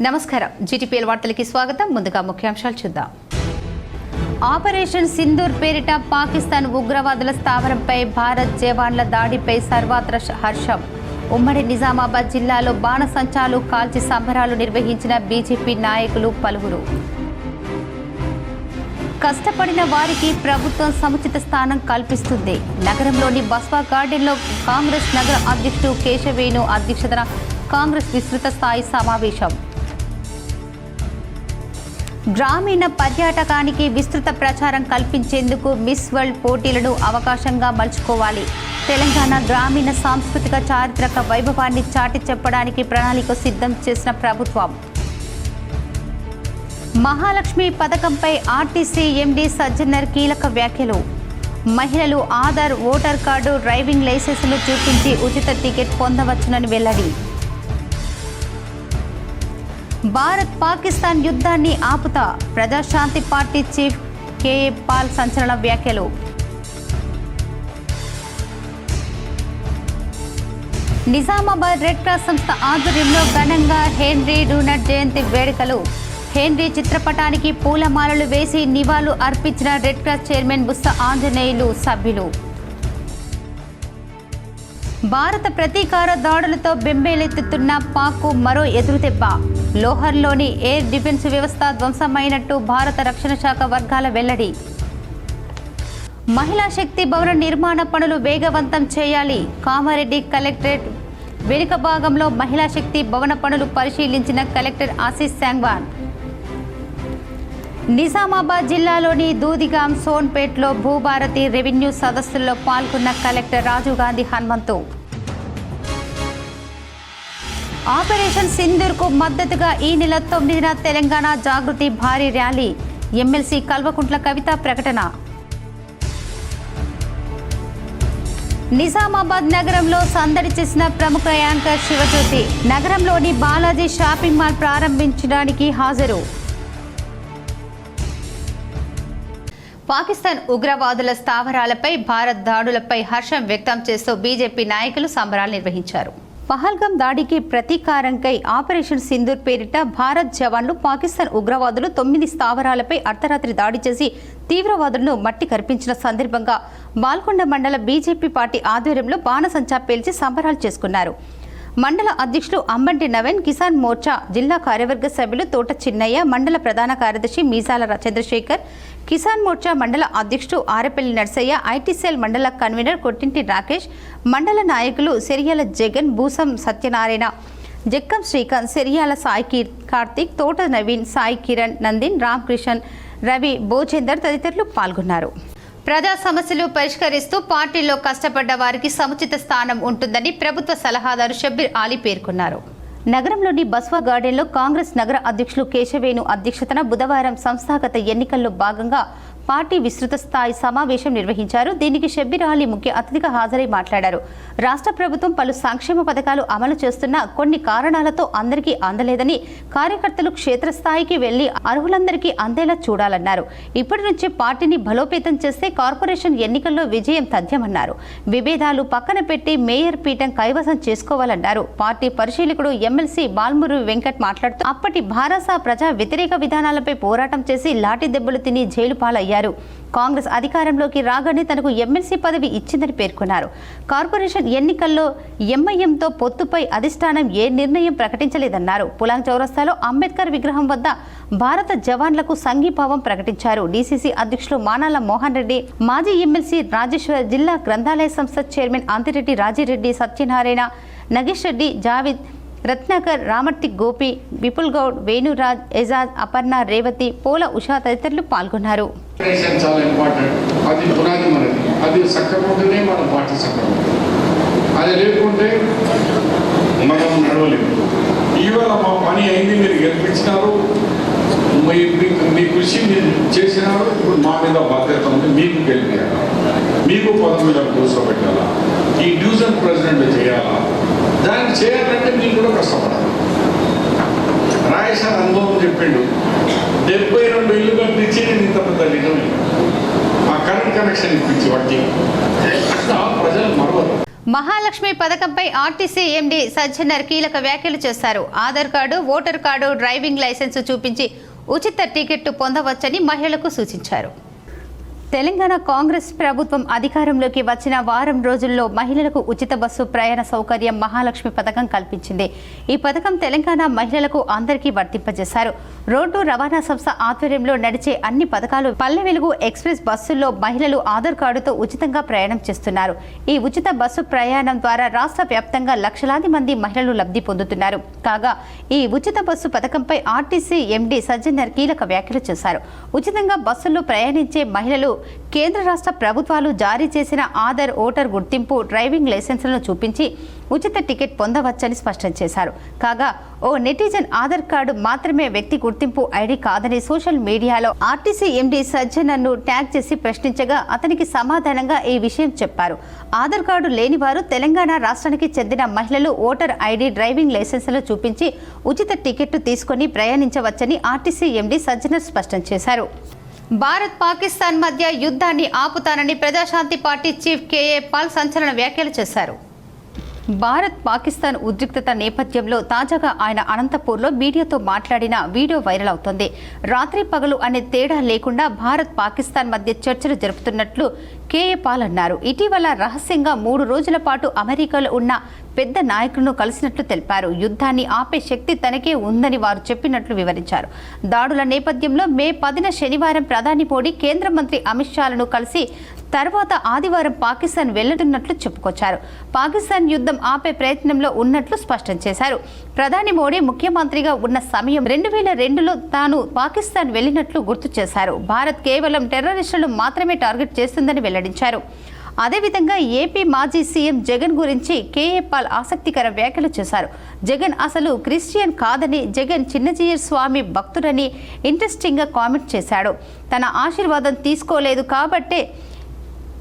నమస్కారం జీటీపీఎల్ వార్తలకి స్వాగతం ముందుగా ముఖ్యాంశాలు చూద్దాం ఆపరేషన్ సింధూర్ పేరిట పాకిస్తాన్ ఉగ్రవాదుల స్థావరంపై భారత్ జవాన్ల దాడిపై సర్వత్రా హర్షం ఉమ్మడి నిజామాబాద్ జిల్లాలో బాణసంచాలు కాల్చి సంబరాలు నిర్వహించిన బీజేపీ నాయకులు పలువురు కష్టపడిన వారికి ప్రభుత్వం సముచిత స్థానం కల్పిస్తుంది నగరంలోని బస్వా గార్డెన్లో కాంగ్రెస్ నగర అధ్యక్షుడు కేశవేణు అధ్యక్షతన కాంగ్రెస్ విస్తృత స్థాయి సమావేశం గ్రామీణ పర్యాటకానికి విస్తృత ప్రచారం కల్పించేందుకు మిస్ వరల్డ్ పోటీలను అవకాశంగా మలుచుకోవాలి తెలంగాణ గ్రామీణ సాంస్కృతిక చారిత్రక వైభవాన్ని చాటి చెప్పడానికి ప్రణాళిక సిద్ధం చేసిన ప్రభుత్వం మహాలక్ష్మి పథకంపై ఆర్టీసీ ఎండీ సజ్జనర్ కీలక వ్యాఖ్యలు మహిళలు ఆధార్ ఓటర్ కార్డు డ్రైవింగ్ లైసెన్సులు చూపించి ఉచిత టికెట్ పొందవచ్చునని వెల్లడి భారత్ పాకిస్తాన్ యుద్ధాన్ని ఆపుతా Praja Shanti party chief KA Paul సంచలన వ్యాఖ్యలు నిజామాబాద్ రెడ్ క్రాస్ సంస్థ ఆధ్వర్యంలో ఘనంగా హెన్రీ డూనట్ జయంతి వేడుకలు హెన్రీ చిత్రపటానికి పూలమాలలు వేసి నివాళులు అర్పించిన రెడ్ క్రాస్ చైర్మన్ బుస్స ఆంజనేయులు సభ్యులు భారత ప్రతీకార దాడులతో బెంబేలెత్తుతున్న పాక్కు మరో ఎదురుదెబ్బ లోహర్లోని ఎయిర్ డిఫెన్స్ వ్యవస్థ ధ్వంసమైనట్టు భారత రక్షణ శాఖ వర్గాల వెల్లడి మహిళా శక్తి భవన నిర్మాణ పనులు వేగవంతం చేయాలి కామారెడ్డి కలెక్టరేట్ వెనుక భాగంలో మహిళా శక్తి భవన పనులు పరిశీలించిన కలెక్టర్ ఆశీష్ సాంగ్వాన్ నిజామాబాద్ జిల్లాలోని దూదిగాం సోన్పేట్లో భూభారతి రెవెన్యూ సదస్సుల్లో పాల్గొన్న కలెక్టర్ రాజీవ్ గాంధీ హనుమంతు ఆపరేషన్ సింధూర్కు మద్దతుగా ఈ నెల 9న తెలంగాణ జాగృతి భారీ ర్యాలీ ఎమ్మెల్సీ కల్వకుంట్ల కవిత ప్రకటన నిజామాబాద్ నగరంలో సందడి చేసిన ప్రముఖ యాంకర్ శివజ్యోతి నగరంలోని బాలాజీ షాపింగ్ మాల్ ప్రారంభించడానికి హాజరు పాకిస్తాన్ ఉగ్రవాదుల స్థావరాలపై భారత్ దాడులపై హర్షం వ్యక్తం చేస్తూ బీజేపీ నాయకులు సంబరాలు నిర్వహించారు పహల్గాం దాడికి ప్రతీకారంకై ఆపరేషన్ సింధూర్ పేరిట భారత్ జవాన్లు పాకిస్తాన్ ఉగ్రవాదులు 9 స్థావరాలపై అర్ధరాత్రి దాడి చేసి తీవ్రవాదులను మట్టి కరిపించిన సందర్భంగా బాల్కొండ మండల బీజేపీ పార్టీ ఆధ్వర్యంలో బాణసంచా పేల్చి సంబరాలు చేసుకున్నారు మండల అధ్యక్షులు అంబంటి నవీన్ కిసాన్ మోర్చా జిల్లా కార్యవర్గ సభ్యులు తోట చిన్నయ్య మండల ప్రధాన కార్యదర్శి మీసాల చంద్రశేఖర్ కిసాన్ మోర్చా మండల అధ్యక్షుడు ఆరపల్లి నర్సయ్య ఐటీసెల్ మండల కన్వీనర్ కొట్టింటి రాకేష్ మండల నాయకులు సెరియాల జగన్ భూసం సత్యనారాయణ జక్కం శ్రీకాంత్ సెరియాల సాయి కార్తిక్ తోట నవీన్ సాయి కిరణ్ నందిన్ రామకృష్ణన్ రవి భోజేందర్ తదితరులు పాల్గొన్నారు ప్రజా సమస్యలు పరిష్కరిస్తూ పార్టీలో కష్టపడ్డ వారికి సముచిత స్థానం ఉంటుందని ప్రభుత్వ సలహాదారు షబ్బీర్ ఆలీ పేర్కొన్నారు నగరంలోని బస్వా గార్డెన్లో కాంగ్రెస్ నగర అధ్యక్షులు కేశవేణు అధ్యక్షతన బుధవారం సంస్థాగత ఎన్నికల్లో భాగంగా పార్టీ విస్తృత స్థాయి సమావేశం నిర్వహించారు దీనికి షబ్బీర్ ఆలీ ముఖ్య అతిథిగా హాజరై మాట్లాడారు రాష్ట్ర ప్రభుత్వం పలు సంక్షేమ పథకాలు అమలు చేస్తున్న కొన్ని కారణాలతో అందరికీ అందలేదని కార్యకర్తలు క్షేత్రస్థాయికి వెళ్లి అర్హులందరికీ అందేలా చూడాలన్నారు ఇప్పటి నుంచి పార్టీని బలోపేతం చేస్తే కార్పొరేషన్ ఎన్నికల్లో విజయం తథ్యమన్నారు విభేదాలు పక్కన పెట్టి మేయర్ పీఠం కైవసం చేసుకోవాలన్నారు పార్టీ పరిశీలకుడు ఎమ్మెల్సీ బాల్మురు వెంకట్ మాట్లాడుతూ అప్పటి భారస ప్రజా వ్యతిరేక విధానాలపై పోరాటం చేసి లాఠీ దెబ్బలు తిని జైలు పాలయ్యారు కాంగ్రెస్ అధికారంలోకి రాగానే తనకు ఎమ్మెల్సీ పదవి ఇచ్చిందని పేర్కొన్నారు కార్పొరేషన్ ఎన్నికల్లో ఎంఐఎంతో పొత్తుపై అధిష్టానం ఏ నిర్ణయం ప్రకటించలేదన్నారు పులాంగ్ చౌరస్తాలో అంబేద్కర్ విగ్రహం వద్ద భారత జవాన్లకు సంఘీభావం ప్రకటించారు డీసీసీ అధ్యక్షులు మానాల మోహన్ రెడ్డి మాజీ ఎమ్మెల్సీ రాజేశ్వర్ జిల్లా గ్రంథాలయ సంస్థ చైర్మన్ అంతిరెడ్డి రాజిరెడ్డి సత్యనారాయణ నగేష్ రెడ్డి జావిద్ రత్నాకర్ రామర్తి గోపి విపుల్ గౌడ్ వేణురాజ్ ఎజాజ్ అపర్ణ రేవతి పోల ఉషా తదితరులు పాల్గొన్నారు చాలా ఇంపార్టెంట్ అది పునాది మనది అది సక్రమంగానే మనం పార్టీ సక్రమం అది లేకుంటే మనం నడవలేము ఇవాళ మా పని అయింది మీరు గెలిపించినారు మీ కృషి మీరు చేసినారు ఇప్పుడు మా మీద బాధ్యత ఉంది మీకు గెలిపించాలా మీకు పదం మీద కూర్చోబెట్టాలా ఈ డివిజన్ ప్రెసిడెంట్ చేయాలా దాన్ని చేయాలంటే మీకు కూడా కష్టపడాలి రాయసార్ అనుభవం చెప్పిండు 72 ఇల్లు కట్టించి నేను ఇంత పెద్ద నిజం మా కరెంట్ కనెక్షన్ ఇప్పించి వాటికి ప్రజలు మరవరు మహాలక్ష్మి పథకంపై ఆర్టీసీ ఎండీ సజ్జనర్ కీలక వ్యాఖ్యలు చేశారు. Aadhaar card, voter card, driving licence చూపించి ఉచిత టికెట్టు పొందవచ్చని మహిళలకు సూచించారు. తెలంగాణ కాంగ్రెస్ ప్రభుత్వం అధికారంలోకి వచ్చిన వారం రోజుల్లో మహిళలకు ఉచిత బస్సు ప్రయాణ సౌకర్యం మహాలక్ష్మి పథకం కల్పించింది. ఈ పథకం తెలంగాణ మహిళలకు అందరికీ వర్తింపజేశారు. రోడ్డు రవాణా సంస్థ ఆధ్వర్యంలో నడిచే అన్ని పథకాలు పల్లె వెలుగు ఎక్స్ప్రెస్ బస్సుల్లో మహిళలు ఆధార్ కార్డుతో ఉచితంగా ప్రయాణం చేస్తున్నారు. ఈ ఉచిత బస్సు ప్రయాణం ద్వారా రాష్ట్ర వ్యాప్తంగా లక్షలాది మంది మహిళలు లబ్ధి పొందుతున్నారు. కాగా ఈ ఉచిత బస్సు పథకంపై ఆర్టీసీ ఎండీ సజ్జనర్ కీలక వ్యాఖ్యలు చేశారు. ఉచితంగా బస్సుల్లో ప్రయాణించే మహిళలు కేంద్ర రాష్ట్ర ప్రభుత్వాలు జారీ చేసిన ఆధార్, ఓటర్ గుర్తింపు, డ్రైవింగ్ లైసెన్సులను చూపించి ఉచిత టికెట్ పొందవచ్చని స్పష్టం చేశారు. కాగా ఓ నెటిజన్ ఆధార్ కార్డు మాత్రమే వ్యక్తి గుర్తింపు ఐడి కాదని సోషల్ మీడియాలో ఆర్టీసీ ఎండీ సజ్జనర్ను ట్యాగ్ చేసి ప్రశ్నించగా అతనికి సమాధానంగా ఈ విషయం చెప్పారు. ఆధార్ కార్డు లేని వారు తెలంగాణ రాష్ట్రానికి చెందిన మహిళలు ఓటర్ ఐడి, డ్రైవింగ్ లైసెన్సులు చూపించి ఉచిత టికెట్ తీసుకుని ప్రయాణించవచ్చని ఆర్టీసీ ఎండీ సజ్జనర్ స్పష్టం చేశారు. భారత్ పాకిస్తాన్ మధ్య యుద్ధాన్ని ఆపుతానని Praja Shanti party chief KA Paul సంచలన వ్యాఖ్యలు చేశారు. భారత్ పాకిస్తాన్ ఉద్రిక్తత నేపథ్యంలో తాజాగా ఆయన అనంతపూర్లో మీడియాతో మాట్లాడిన వీడియో వైరల్ అవుతోంది. రాత్రి పగలు అనే తేడా లేకుండా భారత్ పాకిస్తాన్ మధ్య చర్చలు జరుపుతున్నట్లు కేఏ పాల్ అన్నారు. ఇటీవల రహస్యంగా 3 రోజుల పాటు అమెరికాలో ఉన్న పెద్ద నాయకులను కలిసినట్లు తెలిపారు. యుద్ధాన్ని ఆపే శక్తి తనకే ఉందని వారు చెప్పినట్లు వివరించారు. దాడుల నేపథ్యంలో మే 10న శనివారం ప్రధాని మోడీ కేంద్ర మంత్రి అమిత్ షాలను కలిసి తర్వాత ఆదివారం పాకిస్తాన్ వెళ్లనున్నట్లు చెప్పుకొచ్చారు. పాకిస్తాన్ యుద్ధం ఆపే ప్రయత్నంలో ఉన్నట్లు స్పష్టం చేశారు. ప్రధాని మోడీ ముఖ్యమంత్రిగా ఉన్న సమయం 2002లో తాను పాకిస్తాన్ వెళ్లినట్లు గుర్తు చేశారు. భారత్ కేవలం టెర్రరిస్టులను మాత్రమే టార్గెట్ చేస్తుందని వెల్లడించారు. అదేవిధంగా ఏపీ మాజీ సీఎం జగన్ గురించి కేఏ పాల్ ఆసక్తికర వ్యాఖ్యలు చేశారు. జగన్ అసలు క్రిస్టియన్ కాదని, జగన్ చిన్నజీయర్ స్వామి భక్తుడని ఇంట్రెస్టింగ్గా కామెంట్ చేశాడు. తన ఆశీర్వాదం తీసుకోలేదు కాబట్టే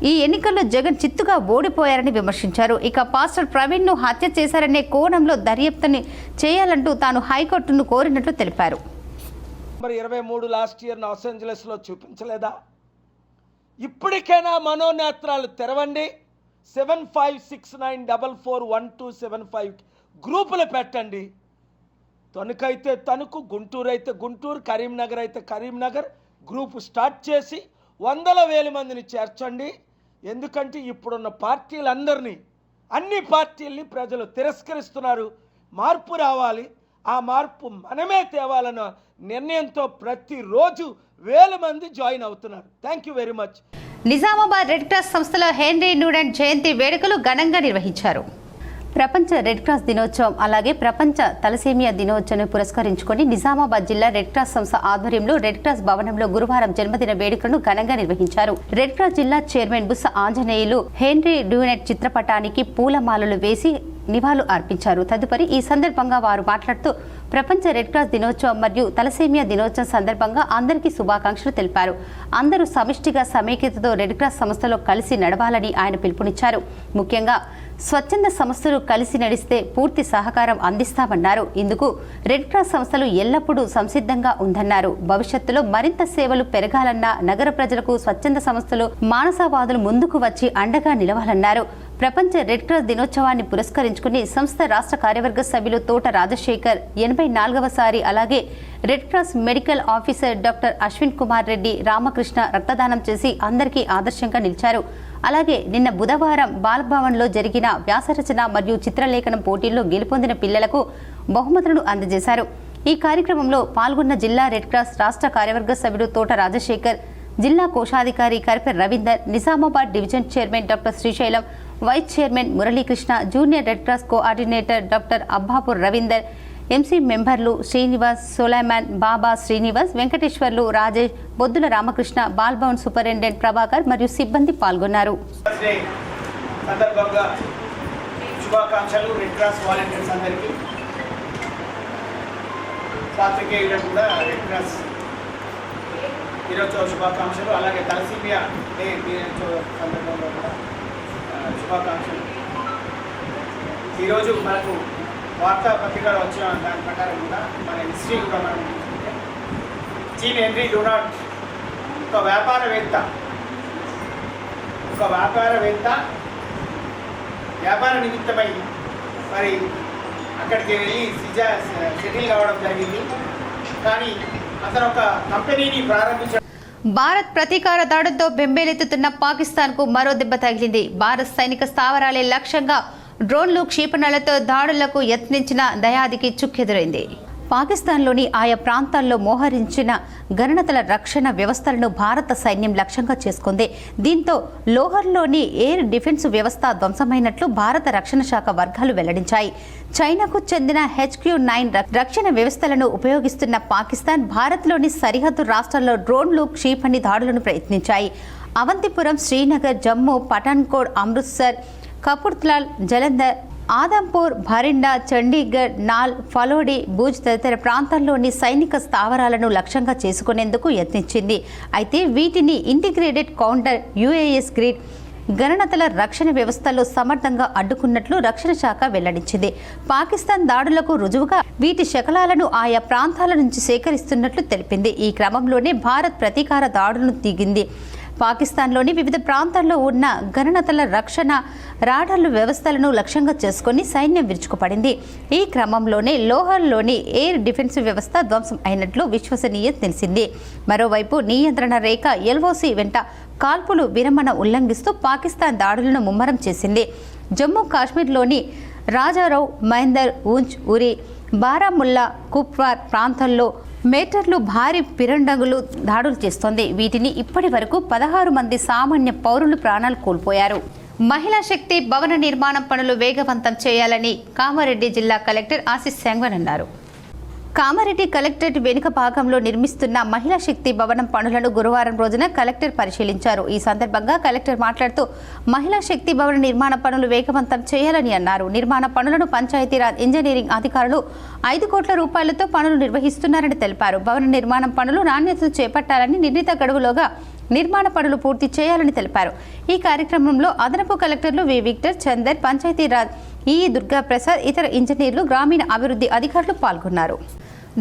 ఈ ఎన్నికల్లో జగన్ చిత్తుగా ఓడిపోయారని విమర్శించారు. ఇక పాస్టర్ ప్రవీణ్ను హత్య చేశారనే కోణంలో దర్యాప్తుని చేయాలంటూ తాను హైకోర్టును కోరినట్లు తెలిపారు. 23 లాస్ట్ ఇయర్ లాస్ ఏంజలస్లో చూపించలేదా? ఇప్పటికైనా మనోనేత్రాలు తెరవండి. 7569441275 గ్రూపులు పెట్టండి. తణుకైతే తణుకు, గుంటూరు అయితే గుంటూరు, కరీంనగర్ అయితే కరీంనగర్ గ్రూపు స్టార్ట్ చేసి 100,000 మందిని చేర్చండి. ఎందుకంటే ఇప్పుడున్న పార్టీలందరినీ, అన్ని పార్టీల్ని ప్రజలు తిరస్కరిస్తున్నారు. మార్పు రావాలి. ఆ మార్పు మనమే తేవాలన్న నిర్ణయంతో ప్రతిరోజు 1000 మంది జాయిన్ అవుతున్నారు. Thank you very much. Nizamabad red cross సంస్థలో హెన్రీ న్యూడెంట్ జయంతి వేడుకలు ఘనంగా నిర్వహించారు. ప్రపంచ రెడ్ క్రాస్ దినోత్సవం అలాగే ప్రపంచ తలసేమియా దినోత్సవం పురస్కరించుకొని నిజామాబాద్ జిల్లా రెడ్ క్రాస్ సంస్థ ఆధ్వర్యంలో రెడ్ క్రాస్ భవనంలో గురువారం జన్మదిన వేడుకలను ఘనంగా నిర్వహించారు. రెడ్ క్రాస్ జిల్లా చైర్మన్ బుస్స ఆంజనేయులు హెన్రీ న్యూడెంట్ చిత్రపటానికి పూలమాలలు వేసి నివాళులు అర్పించారు. తదుపరి ఈ సందర్భంగా వారు మాట్లాడుతూ ప్రపంచ రెడ్ క్రాస్ దినోత్సవం మరియు తలసేమియా దినోత్సవం సందర్భంగా అందరికీ శుభాకాంక్షలు తెలిపారు. అందరూ సమిష్టిగా సమైక్యతతో రెడ్ క్రాస్ సంస్థలో కలిసి నడవాలని ఆయన పిలుపునిచ్చారు. ముఖ్యంగా స్వచ్ఛంద సంస్థలు కలిసి నడిస్తే పూర్తి సహకారం అందిస్తామన్నారు. ఇందుకు రెడ్ క్రాస్ సంస్థలు ఎల్లప్పుడూ సంసిద్ధంగా ఉందన్నారు. భవిష్యత్తులో మరింత సేవలు పెరగాలన్నా నగర ప్రజలకు స్వచ్ఛంద సంస్థలు, మానసవాదులు ముందుకు వచ్చి అండగా నిలవాలన్నారు. ప్రపంచ రెడ్ క్రాస్ దినోత్సవాన్ని పురస్కరించుకుని సంస్థ రాష్ట్ర కార్యవర్గ సభ్యులు తోట రాజశేఖర్ 84వసారి, అలాగే red cross medical officer doctor Ashwin Kumar Reddy Ramakrishna రక్తదానం చేసి అందరికీ ఆదర్శంగా నిలిచారు. అలాగే నిన్న బుధవారం బాలభవన్లో జరిగిన వ్యాసరచన మరియు చిత్రలేఖనం పోటీల్లో గెలుపొందిన పిల్లలకు బహుమతులను అందజేశారు. ఈ కార్యక్రమంలో పాల్గొన్న జిల్లా రెడ్ క్రాస్ రాష్ట్ర కార్యవర్గ సభ్యుడు తోట రాజశేఖర్, జిల్లా కోశాధికారి Karipe Ravinder, Nizamabad division chairman doctor Srisailam, vice chairman Murali Krishna, junior red cross coordinator doctor Abbapur Ravinder, MC మెంబర్లు శ్రీనివాస్, సోలైమాన్, బాబా శ్రీనివాస్, వెంకటేశ్వర్లు, రాజేష్, బొద్దుల రామకృష్ణ, బాల్భవన్ సూపరింటెండెంట్ ప్రభాకర్ మరియు సిబ్బంది పాల్గొన్నారు. శుభాకాంక్షలు రెడ్ క్రాస్ వాలంటీర్స్ అందరికీ, పాత్రికేయులకు కూడా రెడ్ క్రాస్ దినోత్సవ శుభాకాంక్షలు. అలాగే తలసేమియా డే దినోత్సవ సందర్భంలో కూడా శుభాకాంక్షలు. ఈరోజు మనకు వార్తాపత్రికలో వచ్చిన దాని ప్రకారం కూడా మన హిస్టరీ కూడా మనం చూసుకుంటే, జీన్ హెన్రీ న్యూడెంట్ ఒక వ్యాపారవేత్త వ్యాపార నిమిత్తమై మరి అక్కడికి వెళ్ళి సెటిల్ కావడం జరిగింది. కానీ అతను ఒక కంపెనీని ప్రారంభించడం. భారత్ ప్రతీకార దాడులతో బెంబేలెత్తుతున్న పాకిస్తాన్కు మరో దెబ్బ తగిలింది. భారత్ సైనిక స్థావరాలే లక్ష్యంగా డ్రోన్లు క్షిపణులతో దాడులకు యత్నించిన దయాదికి చుక్కెదురైంది. పాకిస్తాన్లోని ఆయా ప్రాంతాల్లో మోహరించిన గణనతల రక్షణ వ్యవస్థలను భారత సైన్యం లక్ష్యంగా చేసుకుంది. దీంతో లోహర్లోని ఎయిర్ డిఫెన్స్ వ్యవస్థ ధ్వంసమైనట్లు భారత రక్షణ శాఖ వర్గాలు వెల్లడించాయి. చైనాకు చెందిన HQ-9 రక్షణ వ్యవస్థలను ఉపయోగిస్తున్న పాకిస్తాన్ భారత్లోని సరిహద్దు రాష్ట్రాల్లో డ్రోన్లు క్షిపణి దాడులను ప్రయత్నించాయి. అవంతిపురం, శ్రీనగర్, జమ్మూ, పఠాన్కోట్, అమృత్సర్, కపుర్థలాల్, జలంధర్, ఆదంపూర్, భరిండా, చండీగఢ్, నాల్, ఫలోడి, భూజ్ తదితర ప్రాంతాల్లోని సైనిక స్థావరాలను లక్ష్యంగా చేసుకునేందుకు యత్నించింది. అయితే వీటిని ఇంటిగ్రేటెడ్ కౌంటర్ UAS గ్రిడ్ గణనతల రక్షణ వ్యవస్థలో సమర్థంగా అడ్డుకున్నట్లు రక్షణ శాఖ వెల్లడించింది. పాకిస్తాన్ దాడులకు రుజువుగా వీటి శకలాలను ఆయా ప్రాంతాల నుంచి సేకరిస్తున్నట్లు తెలిపింది. ఈ క్రమంలోనే భారత్ ప్రతీకార దాడులను దిగింది. పాకిస్తాన్లోని వివిధ ప్రాంతాల్లో ఉన్న గణనతల రక్షణ రాడార్లు వ్యవస్థలను లక్ష్యంగా చేసుకుని సైన్యం విరుచుకుపడింది. ఈ క్రమంలోనే లోహర్లోని ఎయిర్ డిఫెన్స్ వ్యవస్థ ధ్వంసం అయినట్లు విశ్వసనీయత తెలిసింది. మరోవైపు నియంత్రణ రేఖ LOC వెంట కాల్పులు విరమణ ఉల్లంఘిస్తూ పాకిస్తాన్ దాడులను ముమ్మరం చేసింది. జమ్మూ కాశ్మీర్లోని రాజారావు, మైందర్, ఊంచ్, ఉరి, బారాముల్లా, కుప్వార్ ప్రాంతాల్లో మేటర్లు భారీ పిరండగులు దాడులు చేస్తోంది. వీటిని ఇప్పటి వరకు 16 మంది సామాన్య పౌరులు ప్రాణాలు కోల్పోయారు. మహిళా శక్తి భవన నిర్మాణం పనులు వేగవంతం చేయాలని కామారెడ్డి జిల్లా కలెక్టర్ ఆశీస్ శాంగ్వన్ అన్నారు. కామారెడ్డి కలెక్టరేట్ వెనుక భాగంలో నిర్మిస్తున్న మహిళా శక్తి భవనం పనులను గురువారం రోజున కలెక్టర్ పరిశీలించారు. ఈ సందర్భంగా కలెక్టర్ మాట్లాడుతూ మహిళా శక్తి భవన నిర్మాణ పనులు వేగవంతం చేయాలని అన్నారు. నిర్మాణ పనులను పంచాయతీరాజ్ ఇంజనీరింగ్ అధికారులు 5 కోట్ల రూపాయలతో పనులు నిర్వహిస్తున్నారని తెలిపారు. భవన నిర్మాణం పనులు నాణ్యతను చేపట్టాలని నిర్ణీత గడువులోగా నిర్మాణ పనులు పూర్తి చేయాలని తెలిపారు. ఈ కార్యక్రమంలో అదనపు కలెక్టర్లు వి విక్టర్, చందర్, పంచాయతీరాజ్ దుర్గా ప్రసాద్, ఇతర ఇంజనీర్లు, గ్రామీణ అభివృద్ధి అధికారులు పాల్గొన్నారు.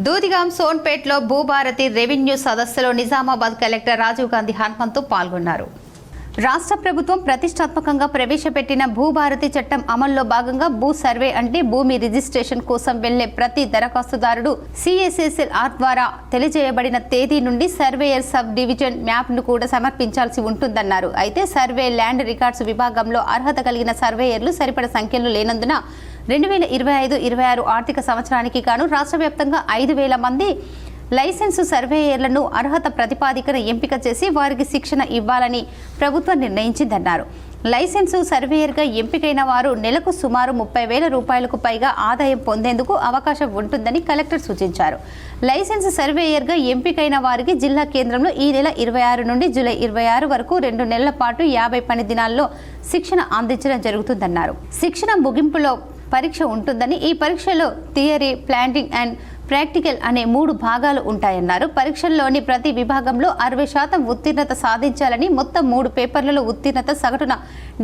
దూదిగాం సోన్పేట్లో భూభారతి రెవెన్యూ సదస్సులో నిజామాబాద్ కలెక్టర్ రాజీవ్ గాంధీ హనుమంతు పాల్గొన్నారు. రాష్ట్ర ప్రభుత్వం ప్రతిష్టాత్మకంగా ప్రవేశపెట్టిన భూభారతి చట్టం అమల్లో భాగంగా భూ సర్వే అంటే భూమి రిజిస్ట్రేషన్ కోసం వెళ్లే ప్రతి దరఖాస్తుదారుడు CSSLR ద్వారా తెలియజేయబడిన తేదీ నుండి సర్వేయర్ సబ్ డివిజన్ మ్యాప్ను కూడా సమర్పించాల్సి ఉంటుందన్నారు. అయితే సర్వే ల్యాండ్ రికార్డ్స్ విభాగంలో అర్హత కలిగిన సర్వేయర్లు సరిపడ సంఖ్యలో లేనందున 2025-26 ఆర్థిక సంవత్సరానికి గాను రాష్ట్ర వ్యాప్తంగా 5,000 మంది లైసెన్సు సర్వేయర్లను అర్హత ప్రతిపాదికన ఎంపిక చేసి వారికి శిక్షణ ఇవ్వాలని ప్రభుత్వం నిర్ణయించిందన్నారు. లైసెన్సు సర్వేయర్గా ఎంపికైన వారు నెలకు సుమారు 30,000 రూపాయలకు పైగా ఆదాయం పొందేందుకు అవకాశం ఉంటుందని కలెక్టర్ సూచించారు. లైసెన్సు సర్వేయర్గా ఎంపికైన వారికి జిల్లా కేంద్రంలో ఈ నెల 26 నుండి జూలై 26 వరకు 2 నెలల పాటు 50 పని దినాల్లో శిక్షణ అందించడం జరుగుతుందన్నారు. శిక్షణ ముగింపులో పరీక్ష ఉంటుందని, ఈ పరీక్షలో థియరీ, ప్లాంటింగ్ అండ్ ప్రాక్టికల్ అనే 3 భాగాలు ఉంటాయన్నారు. పరీక్షల్లోని ప్రతి విభాగంలో 60% ఉత్తీర్ణత సాధించాలని, మొత్తం 3 పేపర్లలో ఉత్తీర్ణత సగటున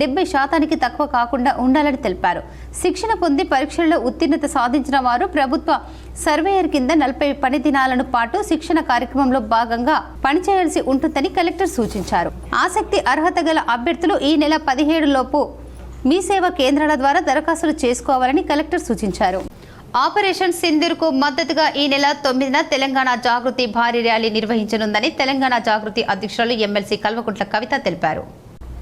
70% తక్కువ కాకుండా ఉండాలని తెలిపారు. శిక్షణ పొంది పరీక్షల్లో ఉత్తీర్ణత సాధించిన వారు ప్రభుత్వ సర్వేయర్ కింద 40 పని దినాలను పాటు శిక్షణ కార్యక్రమంలో భాగంగా పనిచేయాల్సి ఉంటుందని కలెక్టర్ సూచించారు. ఆసక్తి, అర్హత గల అభ్యర్థులు ఈ నెల 17 లోపు మీ సేవా కేంద్రాల ద్వారా దరఖాస్తులు చేసుకోవాలని కలెక్టర్ సూచించారు. ఆపరేషన్ సింధూర్కు మద్దతుగా ఈ నెల 9న తెలంగాణ జాగృతి భారీ ర్యాలీ నిర్వహించనుందని తెలంగాణ జాగృతి అధ్యక్షురాలు ఎమ్మెల్సీ కల్వకుంట్ల కవిత తెలిపారు.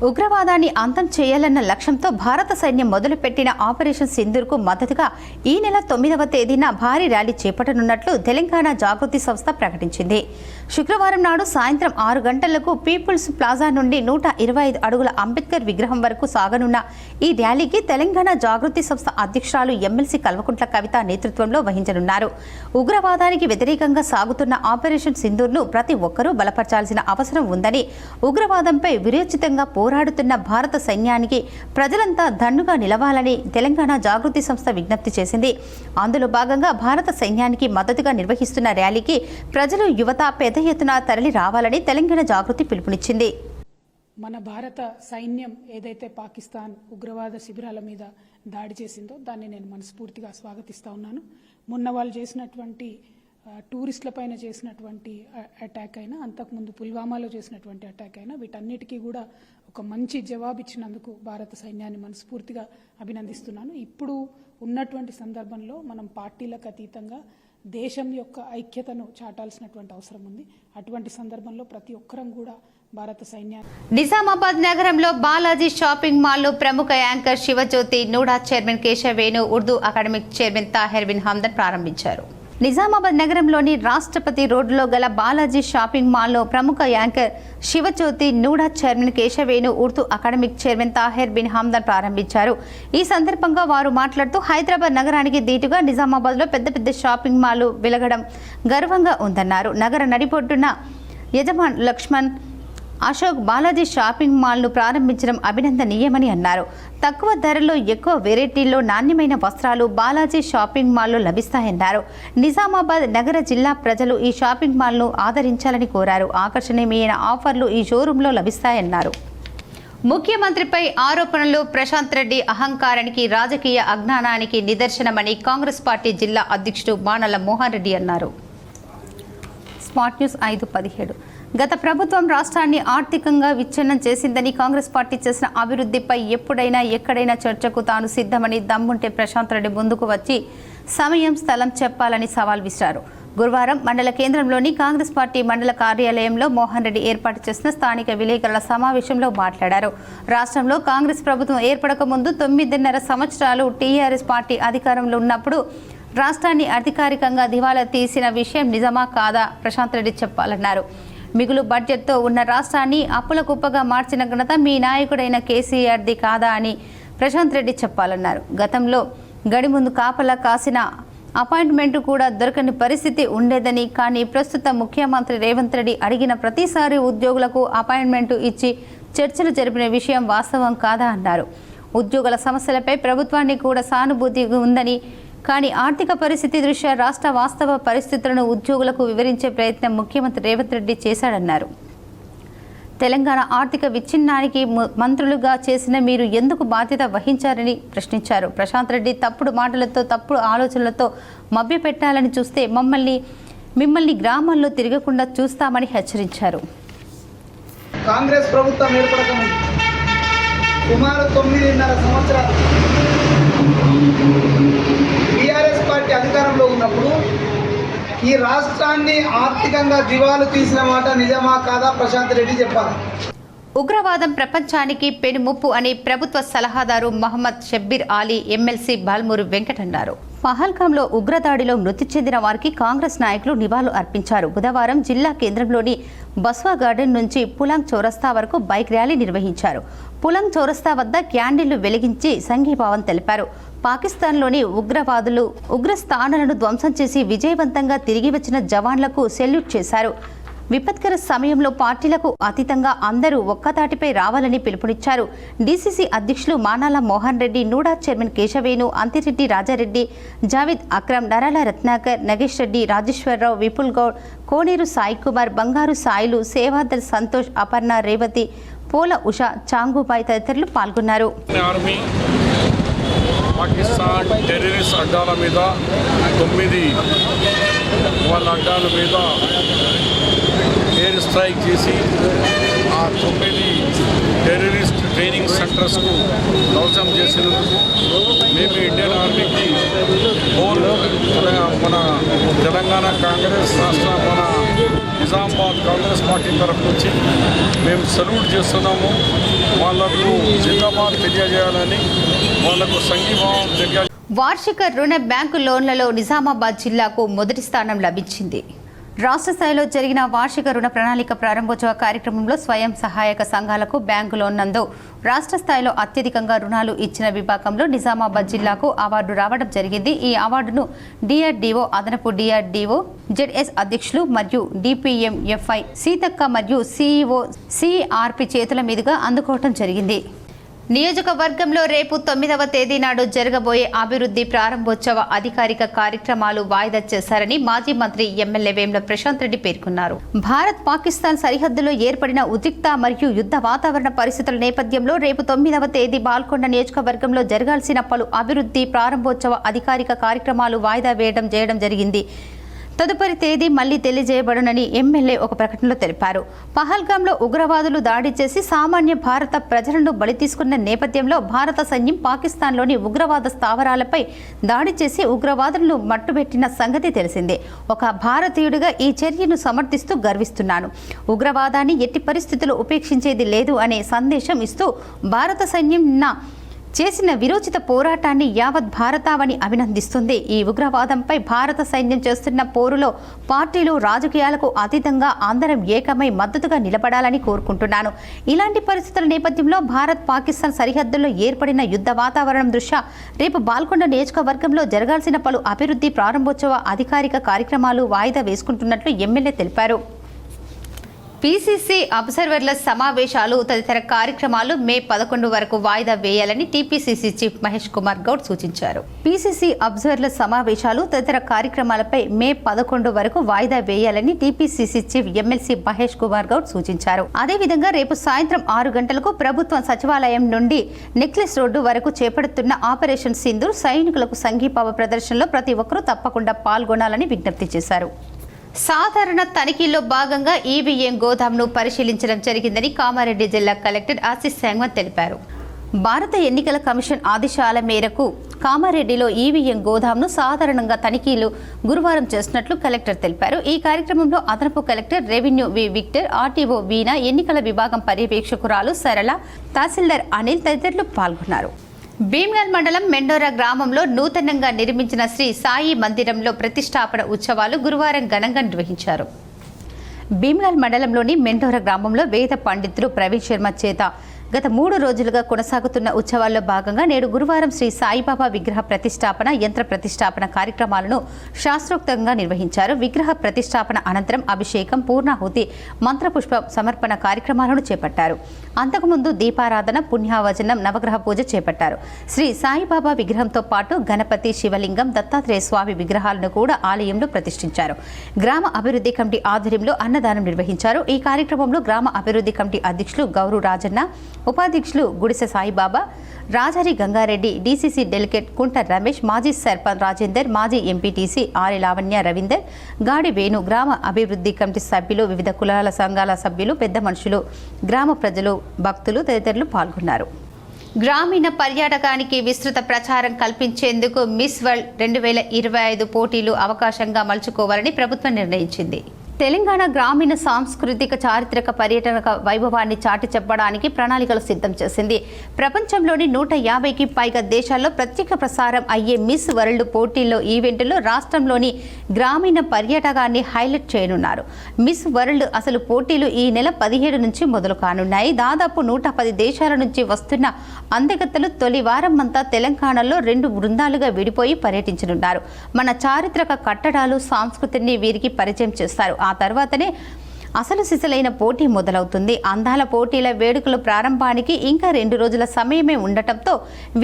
ఉగ్రవాదాన్ని అంతం చేయాలన్న లక్ష్యంతో భారత సైన్యం మొదలుపెట్టిన ఆపరేషన్ సింధూర్కు మద్దతుగా ఈ నెల 9వ తేదీన భారీ ర్యాలీ చేపట్టనున్నట్లు తెలంగాణ జాగృతి సంస్థ ప్రకటించింది. శుక్రవారం నాడు సాయంత్రం 6 గంటలకు పీపుల్స్ ప్లాజా నుండి 125 అడుగుల అంబేద్కర్ విగ్రహం వరకు సాగనున్న ఈ ర్యాలీకి తెలంగాణ జాగృతి సంస్థ అధ్యక్షురాలు ఎమ్మెల్సీ కల్వకుంట్ల కవిత నేతృత్వంలో వహించనున్నారు. ఉగ్రవాదానికి వ్యతిరేకంగా సాగుతున్న ఆపరేషన్ సింధూర్ను ప్రతి ఒక్కరూ బలపరచాల్సిన అవసరం ఉందని, ఉగ్రవాదంపై విరోచితంగా పోరాడుతున్న భారత సైన్యానికి ప్రజలంతా దండుగా నిలవాలని తెలంగాణ జాగృతి సంస్థ విజ్ఞప్తి చేసింది. అందులో భాగంగా భారత సైన్యానికి మద్దతుగా నిర్వహిస్తున్న ర్యాలీకి ప్రజలు, యువత పెద్ద ఎత్తున తరలి రావాలని తెలంగాణ జాగృతి పిలుపునిచ్చింది. మన భారత సైన్యం ఏదైతే పాకిస్తాన్ ఉగ్రవాద శిబిరాల మీద దాడి చేసిందో దాన్ని నేను మనస్ఫూర్తిగా స్వాగతిస్తా ఉన్నాను. మొన్న వాళ్ళు చేసినటువంటి టూరిస్టులపైన చేసినటువంటి అటాక్ అయినా, అంతకుముందు పుల్వామాలో చేసినటువంటి అటాక్ అయినా, వీటన్నిటికీ కూడా ఒక మంచి జవాబు ఇచ్చినందుకు భారత సైన్యాన్ని మనస్ఫూర్తిగా అభినందిస్తున్నాను. ఇప్పుడు ఉన్నటువంటి సందర్భంలో మనం పార్టీలకు అతీతంగా దేశం యొక్క ఐక్యతను చాటాల్సినటువంటి అవసరం ఉంది. అటువంటి సందర్భంలో ప్రతి ఒక్కరం కూడా భారత సైన్యాన్ని. నిజామాబాద్ నగరంలో బాలాజీ షాపింగ్ మాల్లో ప్రముఖ anchor Shivajyothi NUDA chairman Keshav Venu Urdu academic chairman Taher bin Hamdan ప్రారంభించారు. నిజామాబాద్ నగరంలోని రాష్ట్రపతి రోడ్డులో గల బాలాజీ షాపింగ్ మాల్లో ప్రముఖ anchor Shivajyothi NUDA chairman Keshav Venu Urdu academic chairman Taher bin Hamdan ప్రారంభించారు. ఈ సందర్భంగా వారు మాట్లాడుతూ హైదరాబాద్ నగరానికి దీటుగా నిజామాబాద్లో పెద్ద పెద్ద షాపింగ్ మాల్లు వెలగడం గర్వంగా ఉందన్నారు. నగర నడిబొడ్డున యజమాన్ లక్ష్మణ్ అశోక్ బాలాజీ షాపింగ్ మాల్ను ప్రారంభించడం అభినందనీయమని అన్నారు. తక్కువ ధరలో ఎక్కువ వెరైటీల్లో నాణ్యమైన వస్త్రాలు బాలాజీ షాపింగ్ మాల్లో లభిస్తాయన్నారు. నిజామాబాద్ నగర జిల్లా ప్రజలు ఈ షాపింగ్ మాల్ను ఆదరించాలని కోరారు. ఆకర్షణీయమైన ఆఫర్లు ఈ షోరూంలో లభిస్తాయన్నారు. ముఖ్యమంత్రిపై ఆరోపణలు ప్రశాంత్ రెడ్డి అహంకారానికి, రాజకీయ అజ్ఞానానికి నిదర్శనమని కాంగ్రెస్ పార్టీ జిల్లా అధ్యక్షుడు మానల మోహన్ రెడ్డి అన్నారు. Smart news 5:17. గత ప్రభుత్వం రాష్ట్రాన్ని ఆర్థికంగా విచ్ఛిన్నం చేసిందని, కాంగ్రెస్ పార్టీ చేసిన అభివృద్ధిపై ఎప్పుడైనా ఎక్కడైనా చర్చకు తాను సిద్ధమని, దమ్ముంటే ప్రశాంత్ రెడ్డి ముందుకు వచ్చి సమయం స్థలం చెప్పాలని సవాల్ విసిరారు. గురువారం మండల కేంద్రంలోని కాంగ్రెస్ పార్టీ మండల కార్యాలయంలో మోహన్ రెడ్డి ఏర్పాటు చేసిన స్థానిక విలేకరుల సమావేశంలో మాట్లాడారు. రాష్ట్రంలో కాంగ్రెస్ ప్రభుత్వం ఏర్పడక ముందు 9.5 సంవత్సరాలు టీఆర్ఎస్ పార్టీ అధికారంలో ఉన్నప్పుడు రాష్ట్రాన్ని అధికారికంగా దివాలా తీసిన విషయం నిజమా కాదా ప్రశాంత్ రెడ్డి చెప్పాలన్నారు. మిగులు బడ్జెట్తో ఉన్న రాష్ట్రాన్ని అప్పుల కుప్పగా మార్చిన ఘనత మీ నాయకుడైన కేసీఆర్ది కాదా అని ప్రశాంత్ రెడ్డి చెప్పాలన్నారు. గతంలో గడి ముందు కాపలా కాసిన అపాయింట్మెంట్ కూడా దొరకని పరిస్థితి ఉండేదని, కానీ ప్రస్తుత ముఖ్యమంత్రి రేవంత్ రెడ్డి అడిగిన ప్రతిసారి ఉద్యోగులకు అపాయింట్మెంట్ ఇచ్చి చర్చలు జరిపిన విషయం వాస్తవం కాదా అన్నారు. ఉద్యోగుల సమస్యలపై ప్రభుత్వానికి కూడా సానుభూతి ఉందని, కానీ ఆర్థిక పరిస్థితి దృష్ట్యా రాష్ట్ర వాస్తవ పరిస్థితులను ఉద్యోగులకు వివరించే ప్రయత్నం ముఖ్యమంత్రి రేవంత్ రెడ్డి చేశాడన్నారు. తెలంగాణ ఆర్థిక విచ్ఛిన్నానికి మంత్రులుగా చేసిన మీరు ఎందుకు బాధ్యత వహించారని ప్రశ్నించారు. ప్రశాంత్ రెడ్డి తప్పుడు మాటలతో, తప్పుడు ఆలోచనలతో మభ్యపెట్టాలని చూస్తే మిమ్మల్ని గ్రామాల్లో తిరగకుండా చూస్తామని హెచ్చరించారు. కాంగ్రెస్ ప్రభుత్వం ఏర్పడక సుమారు 9.5 సంవత్సరాలు టీఆర్ఎస్ పార్టీ అధికారంలో ఉన్నప్పుడు ఈ రాష్ట్రాన్ని ఆర్థికంగా దివాలు తీసిన మాట నిజమా కాదా ప్రశాంత్ రెడ్డి చెప్పాలి. ఉగ్రవాదం ప్రపంచానికి పెనుముప్పు అని ప్రభుత్వ సలహాదారు మహమ్మద్ షబ్బీర్ అలీ ఎమ్మెల్సీ బాల్మూరు వెంకట్ అన్నారు. పహల్గాంలో ఉగ్రదాడిలో మృతి చెందిన వారికి కాంగ్రెస్ నాయకులు నివాళులు అర్పించారు. బుధవారం జిల్లా కేంద్రంలోని బస్వా గార్డెన్ నుంచి పులాంగ్ చౌరస్తా వరకు బైక్ ర్యాలీ నిర్వహించారు. పులాంగ్ చౌరస్తా వద్ద క్యాండిళ్లు వెలిగించి సంఘీభావం తెలిపారు. పాకిస్తాన్లోని ఉగ్రవాదులు ఉగ్రస్థానాలను ధ్వంసం చేసి విజయవంతంగా తిరిగి వచ్చిన జవాన్లకు సెల్యూట్ చేశారు. విపత్కర సమయంలో పార్టీలకు అతీతంగా అందరూ ఒక్కతాటిపై రావాలని పిలుపునిచ్చారు. డీసీసీ అధ్యక్షులు మానాల మోహన్ రెడ్డి, నూడా చైర్మన్ కేశవేణు, అంతిరెడ్డి రాజారెడ్డి, జావేద్ అక్రమ్, నరాల రత్నాకర్, నగేష్ రెడ్డి, రాజేశ్వరరావు, విపుల్ గౌడ్, కోనేరు సాయి కుమార్, బంగారు సాయిలు, సేవాదల్ సంతోష్, అపర్ణ, రేవతి, పోల ఉష, చాంగుబాయ్ తదితరులు పాల్గొన్నారు. పాకిస్తాన్ టెర్రరిస్ట్ అడ్డాల మీద 9 వాళ్ళ అడ్డాల మీద ఎయిర్ స్ట్రైక్ చేసి ఆ 9 టెర్రరిస్ట్ ట్రైనింగ్ సెంటర్స్కు ధ్వంసం చేసినందుకు మేము ఇండియన్ ఆర్మీకి మన తెలంగాణ కాంగ్రెస్ రాష్ట్ర మన నిజామాబాద్ కాంగ్రెస్ పార్టీ తరఫు నుంచి మేము సల్యూట్ చేస్తున్నాము. వాళ్లకు జిందాబాద్ తెలియజేయాలని, వాళ్లకు సంఘీభావం తెలియ. వార్షిక రుణ బ్యాంకు లోన్లలో నిజామాబాద్ జిల్లాకు మొదటి స్థానం లభించింది. రాష్ట్ర స్థాయిలో జరిగిన వార్షిక రుణ ప్రణాళిక ప్రారంభోత్సవ కార్యక్రమంలో స్వయం సహాయక సంఘాలకు బ్యాంకు లోన్ నందు రాష్ట్ర స్థాయిలో అత్యధికంగా రుణాలు ఇచ్చిన విభాగంలో నిజామాబాద్ జిల్లాకు అవార్డు రావడం జరిగింది. ఈ అవార్డును డిఆర్డీఓ, అదనపు డిఆర్డీఓ, జెడ్ఎస్ అధ్యక్షులు మరియు డిపిఎంఎఫ్ఐ సీతక్క మరియు సిఇఓ సిఆర్పి చేతుల మీదుగా అందుకోవడం జరిగింది. నియోజకవర్గంలో రేపు 9వ తేదీ నాడు జరగబోయే అభివృద్ధి ప్రారంభోత్సవ అధికారిక కార్యక్రమాలు వాయిదా చేశారని మాజీ మంత్రి ఎమ్మెల్యే వేముల ప్రశాంత్ రెడ్డి పేర్కొన్నారు. భారత్ పాకిస్తాన్ సరిహద్దులో ఏర్పడిన ఉద్రిక్త మరియు యుద్ధ వాతావరణ పరిస్థితుల నేపథ్యంలో రేపు 9వ తేదీ బాల్కొండ నియోజకవర్గంలో జరగాల్సిన పలు అభివృద్ధి ప్రారంభోత్సవ అధికారిక కార్యక్రమాలు వాయిదా చేయడం జరిగింది. తదుపరి తేదీ మళ్లీ తెలియజేయబడునని ఎమ్మెల్యే ఒక ప్రకటనలో తెలిపారు. పహల్గాంలో ఉగ్రవాదులు దాడి చేసి సామాన్య భారత ప్రజలను బలి తీసుకున్న నేపథ్యంలో భారత సైన్యం పాకిస్తాన్లోని ఉగ్రవాద స్థావరాలపై దాడి చేసి ఉగ్రవాదులను మట్టుబెట్టిన సంగతి తెలిసిందే. ఒక భారతీయుడిగా ఈ చర్యను సమర్థిస్తూ గర్విస్తున్నాను. ఉగ్రవాదాన్ని ఎట్టి పరిస్థితుల్లో ఉపేక్షించేది లేదు అనే సందేశం ఇస్తూ భారత సైన్యం నిన్న చేసిన విరోచిత పోరాటాన్ని యావత్ భారతావని అభినందిస్తుంది. ఈ ఉగ్రవాదంపై భారత సైన్యం చేస్తున్న పోరులో పార్టీలు రాజకీయాలకు అతీతంగా అందరం ఏకమై మద్దతుగా నిలబడాలని కోరుకుంటున్నాను. ఇలాంటి పరిస్థితుల నేపథ్యంలో భారత్ పాకిస్తాన్ సరిహద్దుల్లో ఏర్పడిన యుద్ధ వాతావరణం దృష్ట్యా రేపు బాల్కొండ నియోజకవర్గంలో జరగాల్సిన పలు అభివృద్ధి ప్రారంభోత్సవ అధికారిక కార్యక్రమాలు వాయిదా వేసుకుంటున్నట్లు ఎమ్మెల్యే తెలిపారు. పీసీసీ అబ్జర్వర్ల సమావేశాలు తదితర కార్యక్రమాలు మే 11 వరకు వాయిదా వేయాలని టీపీసీసీ చీఫ్ మహేష్ కుమార్ గౌడ్ సూచించారు. పీసీసీ అబ్జర్వర్ల సమావేశాలు తదితర కార్యక్రమాలపై మే 11 వరకు వాయిదా వేయాలని TPCC chief MLC Mahesh Kumar Goud సూచించారు. అదేవిధంగా రేపు సాయంత్రం 6 గంటలకు ప్రభుత్వం సచివాలయం నుండి నెక్లెస్ రోడ్డు వరకు చేపడుతున్న ఆపరేషన్ సింధూర్ సైనికులకు సంఘీభావ ప్రదర్శనలో ప్రతి ఒక్కరూ తప్పకుండా పాల్గొనాలని విజ్ఞప్తి చేశారు. సాధారణ తనిఖీల్లో భాగంగా ఈవీఎం గోదాంను పరిశీలించడం జరిగిందని కామారెడ్డి జిల్లా కలెక్టర్ ఆశీష్ సంగ్వన్ తెలిపారు. భారత ఎన్నికల కమిషన్ ఆదేశాల మేరకు కామారెడ్డిలో ఈవీఎం గోదాంను సాధారణంగా తనిఖీలు గురువారం చేస్తున్నట్లు కలెక్టర్ తెలిపారు. ఈ కార్యక్రమంలో అదనపు కలెక్టర్ రెవెన్యూ వి విక్టర్, ఆర్టీఓ వీణా, ఎన్నికల విభాగం పర్యవేక్షకురాలు సరళ, తహసీల్దార్ అనిల్ తదితరులు పాల్గొన్నారు. భీమ్గల్ మండలం మెండోరా గ్రామంలో నూతనంగా నిర్మించిన శ్రీ సాయి మందిరంలో ప్రతిష్టాపన ఉత్సవాలు గురువారం ఘనంగా నిర్వహించారు. భీమ్గల్ మండలంలోని మెండోరా గ్రామంలో వేద పండితులు ప్రవీణ్ శర్మ చేత గత 3 రోజులుగా కొనసాగుతున్న ఉత్సవాల్లో భాగంగా నేడు గురువారం శ్రీ సాయిబాబా విగ్రహ ప్రతిష్టాపన, యంత్ర ప్రతిష్టాపన కార్యక్రమాలను శాస్త్రోక్తంగా నిర్వహించారు. విగ్రహ ప్రతిష్టాపన అనంతరం అభిషేకం, పూర్ణాహుతి, మంత్రపుష్ప సమర్పణ కార్యక్రమాలను చేపట్టారు. అంతకుముందు దీపారాధన, పుణ్యావచనం, నవగ్రహ పూజ చేపట్టారు. శ్రీ సాయిబాబా విగ్రహంతో పాటు గణపతి, శివలింగం, దత్తాత్రేయ స్వామి విగ్రహాలను కూడా ఆలయంలో ప్రతిష్ఠించారు. గ్రామ అభివృద్ధి కమిటీ ఆధ్వర్యంలో అన్నదానం నిర్వహించారు. ఈ కార్యక్రమంలో గ్రామ అభివృద్ధి కమిటీ అధ్యక్షులు గౌరు రాజన్న, ఉపాధ్యక్షులు గుడిసె సాయిబాబా, రాజారి గంగారెడ్డి, డీసీసీ డెలిగేట్ కుంట రమేష్, మాజీ సర్పంచ్ రాజేందర్, మాజీ ఎంపీటీసీ ఆరి లావణ్య రవీందర్, గాడి వేణు, గ్రామ అభివృద్ధి కమిటీ సభ్యులు, వివిధ కులాల సంఘాల సభ్యులు, పెద్ద మనుషులు, గ్రామ ప్రజలు, భక్తులు తదితరులు పాల్గొన్నారు. గ్రామీణ పర్యాటకానికి విస్తృత ప్రచారం కల్పించేందుకు మిస్ వరల్డ్ 2025 పోటీలు అవకాశంగా మలుచుకోవాలని ప్రభుత్వం నిర్ణయించింది. తెలంగాణ గ్రామీణ సాంస్కృతిక చారిత్రక పర్యటన వైభవాన్ని చాటి చెప్పడానికి ప్రణాళికలు సిద్ధం చేసింది. ప్రపంచంలోని 150కి పైగా దేశాల్లో ప్రత్యేక ప్రసారం అయ్యే మిస్ వరల్డ్ పోటీల్లో ఈవెంట్లో రాష్ట్రంలోని గ్రామీణ పర్యాటకాన్ని హైలైట్ చేయనున్నారు. మిస్ వరల్డ్ అసలు పోటీలు ఈ నెల 17 నుంచి మొదలు కానున్నాయి. దాదాపు 110 దేశాల నుంచి వస్తున్న అందగత్తలు తొలి వారం అంతా తెలంగాణలో 2 బృందాలుగా విడిపోయి పర్యటించనున్నారు. మన చారిత్రక కట్టడాలు, సంస్కృతిని వీరికి పరిచయం చేస్తారు. ఆ తర్వాతనే అసలు సిసలైన పోటీ మొదలవుతుంది. అందాల పోటీల వేడుకలు ప్రారంభానికి ఇంకా 2 రోజుల సమయమే ఉండటంతో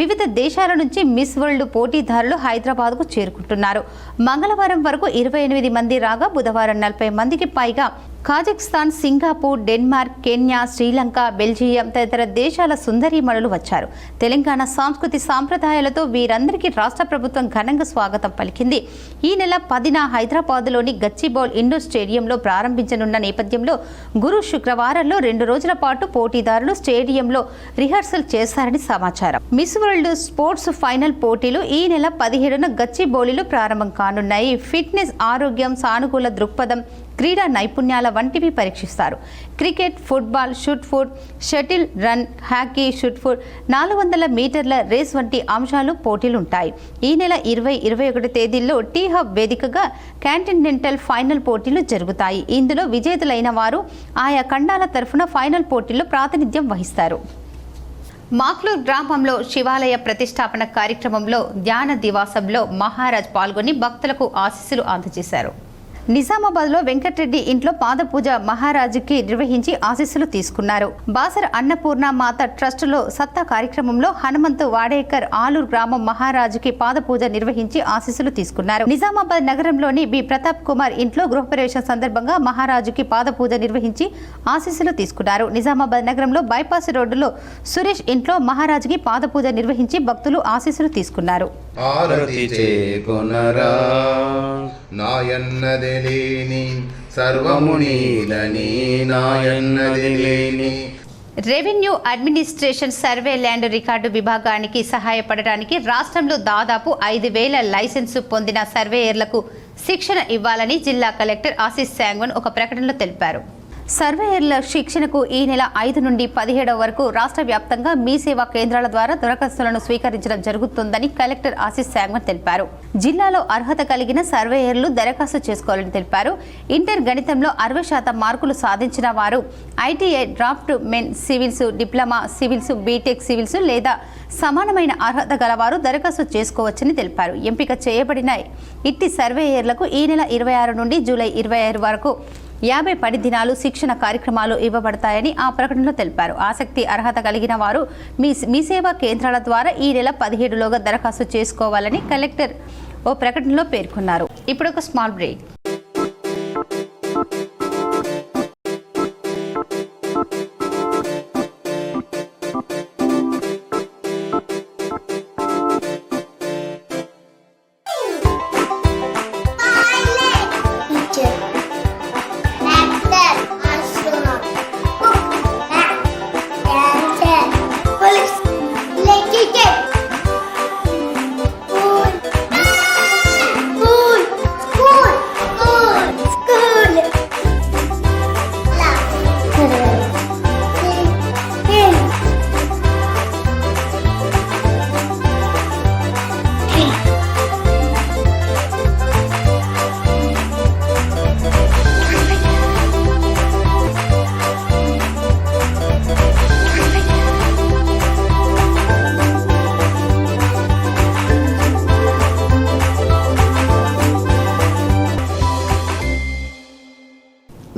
వివిధ దేశాల నుంచి మిస్ వరల్డ్ పోటీదారులు హైదరాబాద్కు చేరుకుంటున్నారు. మంగళవారం వరకు 28 మంది రాగా బుధవారం 40 మందికి పైగా Kazakhstan, Singapore, Denmark, Kenya, Sri Lanka, Belgium తదితర దేశాల సుందరీమణులు వచ్చారు. తెలంగాణ సంస్కృతి సాంప్రదాయాలతో వీరందరికీ రాష్ట్ర ప్రభుత్వం ఘనంగా స్వాగతం పలికింది. ఈ నెల 10న హైదరాబాద్లోని గచ్చిబౌల్ ఇండోర్ స్టేడియంలో ప్రారంభించనున్న నేపథ్యంలో గురు శుక్రవారాల్లో 2 రోజుల పాటు పోటీదారులు స్టేడియంలో రిహార్సల్ చేశారని సమాచారం. మిస్ వరల్డ్ స్పోర్ట్స్ ఫైనల్ పోటీలు ఈ నెల 17న గచ్చిబౌలిలో ప్రారంభం కానున్నాయి. ఫిట్నెస్, ఆరోగ్యం, సానుకూల దృక్పథం, క్రీడా నైపుణ్యాల వంటివి పరీక్షిస్తారు. Cricket, football, shot put, shuttle, run, hockey, shot put, 400 మీటర్ల రేస్ వంటి అంశాలు పోటీలుంటాయి. ఈ నెల 20, 21 తేదీల్లో టీ హబ్ వేదికగా కాంటినెంటల్ ఫైనల్ పోటీలు జరుగుతాయి. ఇందులో విజేతలైన వారు ఆయా ఖండాల తరఫున ఫైనల్ పోటీల్లో ప్రాతినిధ్యం వహిస్తారు. మాక్లూర్ గ్రామంలో శివాలయ ప్రతిష్టాపన కార్యక్రమంలో ధ్యాన దివాసంలో మహారాజ్ పాల్గొని భక్తులకు ఆశీస్సులు అందజేశారు. నిజామాబాద్లో వెంకటరెడ్డి ఇంట్లో పాదపూజ మహారాజుకి నిర్వహించి ఆశీస్సులు తీసుకున్నారు. బాసర అన్నపూర్ణ మాత ట్రస్టులో సత్తా కార్యక్రమంలో హనుమంతు వాడేకర్ ఆలూరు గ్రామం మహారాజుకి పాదపూజ నిర్వహించి ఆశీస్సులు తీసుకున్నారు. నిజామాబాద్ నగరంలోని బి ప్రతాప్ కుమార్ ఇంట్లో గృహప్రవేశం సందర్భంగా మహారాజుకి పాదపూజ నిర్వహించి ఆశీస్సులు తీసుకున్నారు. నిజామాబాద్ నగరంలో బైపాస్ రోడ్డులో సురేష్ ఇంట్లో మహారాజుకి పాదపూజ నిర్వహించి భక్తులు ఆశీస్సులు తీసుకున్నారు. ఆరతి చేకొనరా నాయన్నది లేని సర్వము నీలని నాయన్నది లేని. Revenue administration survey land record విభాగానికి సహాయపడడానికి రాష్ట్రంలో దాదాపు 5,000 లైసెన్సు పొందిన సర్వేయర్లకు శిక్షణ ఇవ్వాలని జిల్లా కలెక్టర్ ఆశీష్ శాంగ్వన్ ఒక ప్రకటనలో తెలిపారు. సర్వేయర్ల శిక్షణకు ఈ నెల 5 నుండి 17 వరకు రాష్ట్ర వ్యాప్తంగా మీ సేవా కేంద్రాల ద్వారా దరఖాస్తులను స్వీకరించడం జరుగుతుందని కలెక్టర్ ఆశీష్ శాంగ్వన్ తెలిపారు. జిల్లాలో అర్హత కలిగిన సర్వేయర్లు దరఖాస్తు చేసుకోవాలని తెలిపారు. ఇంటర్ గణితంలో 60% మార్కులు సాధించిన వారు ITI, draughtsman civils, diploma civils, BTech civils లేదా సమానమైన అర్హత గలవారు దరఖాస్తు చేసుకోవచ్చని తెలిపారు. ఎంపిక చేయబడిన ఇట్టి సర్వేయర్లకు ఈ నెల 26 నుండి జూలై 26 వరకు 50 పని దినాలు శిక్షణ కార్యక్రమాలు ఇవ్వబడతాయని ఆ ప్రకటనలో తెలిపారు. ఆసక్తి అర్హత కలిగిన వారు మీ సేవా కేంద్రాల ద్వారా ఈ నెల 17లోగా దరఖాస్తు చేసుకోవాలని కలెక్టర్ ఓ ప్రకటనలో పేర్కొన్నారు. ఇప్పుడు ఒక స్మాల్ బ్రేక్.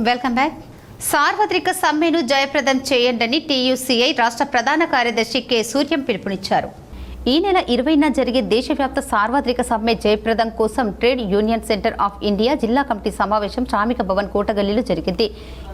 Welcome back. సార్వత్రిక సమ్మెను జయప్రదం చేయండని టీయూసీఐ రాష్ట్ర ప్రధాన కార్యదర్శి కె సూర్యం పిలుపునిచ్చారు. ఈ నెల 20న జరిగే దేశవ్యాప్త సార్వత్రిక సమ్మె జయప్రదం కోసం trade union centre of India జిల్లా కమిటీ సమావేశం శ్రామిక భవన్ కోటగల్లీలో జరిగింది.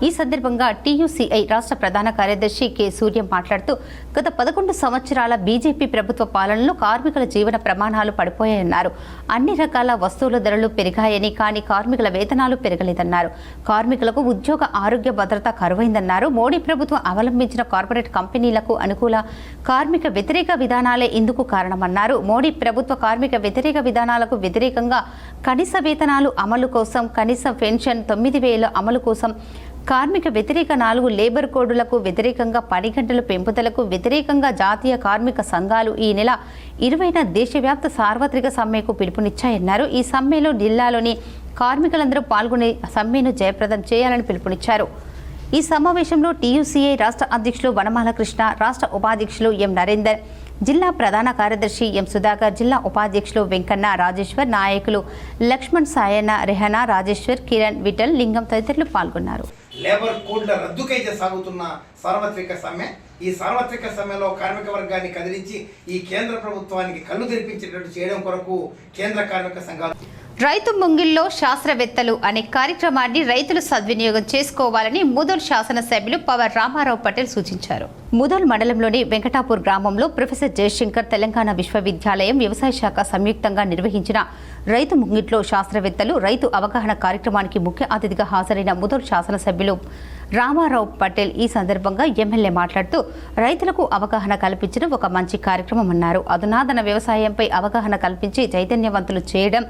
ఈ సందర్భంగా టీయూసీఐ రాష్ట్ర ప్రధాన కార్యదర్శి కె సూర్యం మాట్లాడుతూ గత 11 సంవత్సరాల బీజేపీ ప్రభుత్వ పాలనలో కార్మికుల జీవన ప్రమాణాలు పడిపోయాయన్నారు. అన్ని రకాల వస్తువుల ధరలు పెరిగాయని, కానీ కార్మికుల వేతనాలు పెరగలేదన్నారు. కార్మికులకు ఉద్యోగ ఆరోగ్య భద్రత కరువైందన్నారు. మోడీ ప్రభుత్వం అవలంబించిన కార్పొరేట్ కంపెనీలకు అనుకూల కార్మిక వ్యతిరేక విధానాలే ఇందుకు కారణమన్నారు. మోడీ ప్రభుత్వ కార్మిక వ్యతిరేక విధానాలకు వ్యతిరేకంగా కనీస వేతనాలు అమలు కోసం, కనీస పెన్షన్ 9,000 అమలు కోసం, కార్మిక వ్యతిరేక 4 లేబర్ కోడ్లకు వ్యతిరేకంగా, పని గంటల పెంపుదలకు వ్యతిరేకంగా జాతీయ కార్మిక సంఘాలు ఈ నెల 20న దేశవ్యాప్త సార్వత్రిక సమ్మెకు పిలుపునిచ్చాయన్నారు. ఈ సమ్మెలో జిల్లాలోని కార్మికులందరూ పాల్గొనే సమ్మెను జయప్రదం చేయాలని పిలుపునిచ్చారు. ఈ సమావేశంలో టీయూసీఐ రాష్ట్ర అధ్యక్షులు వనమాల కృష్ణ, రాష్ట్ర ఉపాధ్యక్షులు ఎం నరేందర్, జిల్లా ప్రధాన కార్యదర్శి ఎం సుధాకర్, జిల్లా ఉపాధ్యక్షులు వెంకన్న, రాజేశ్వర్, నాయకులు లక్ష్మణ్, సాయన్న, రెహనా, రాజేశ్వర్, కిరణ్, విఠల్, లింగం తదితరులు పాల్గొన్నారు. లేబర్ కోడ్ల రద్దుకైతే సాగుతున్న సార్వత్రిక సమ్మె, ఈ సార్వత్రిక సమ్మెలో కార్మిక వర్గాన్ని కదిలించి ఈ కేంద్ర ప్రభుత్వానికి కళ్ళు తెరిపించేటట్టు చేయడం కొరకు కేంద్ర కార్మిక సంఘాలు రైతు ముంగిల్లో శాస్త్రవేత్తలు అనే కార్యక్రమాన్ని రైతులు సద్వినియోగం చేసుకోవాలని ముదోల్ శాసనసభ్యులు పవర్ రామారావు పటేల్ సూచించారు. ముదోల్ మండలంలోని వెంకటాపూర్ గ్రామంలో ప్రొఫెసర్ జయశంకర్ తెలంగాణ విశ్వవిద్యాలయం వ్యవసాయ శాఖ సంయుక్తంగా నిర్వహించిన రైతు ముంగిట్లో శాస్త్రవేత్తలు రైతు అవగాహన కార్యక్రమానికి ముఖ్య అతిథిగా హాజరైన ముదోల్ శాసనసభ్యులు రామారావు పటేల్ ఈ సందర్భంగా ఎమ్మెల్యే మాట్లాడుతూ రైతులకు అవగాహన కల్పించడం ఒక మంచి కార్యక్రమం అన్నారు. అధునాతన వ్యవసాయంపై అవగాహన కల్పించి చైతన్యవంతులు చేయడం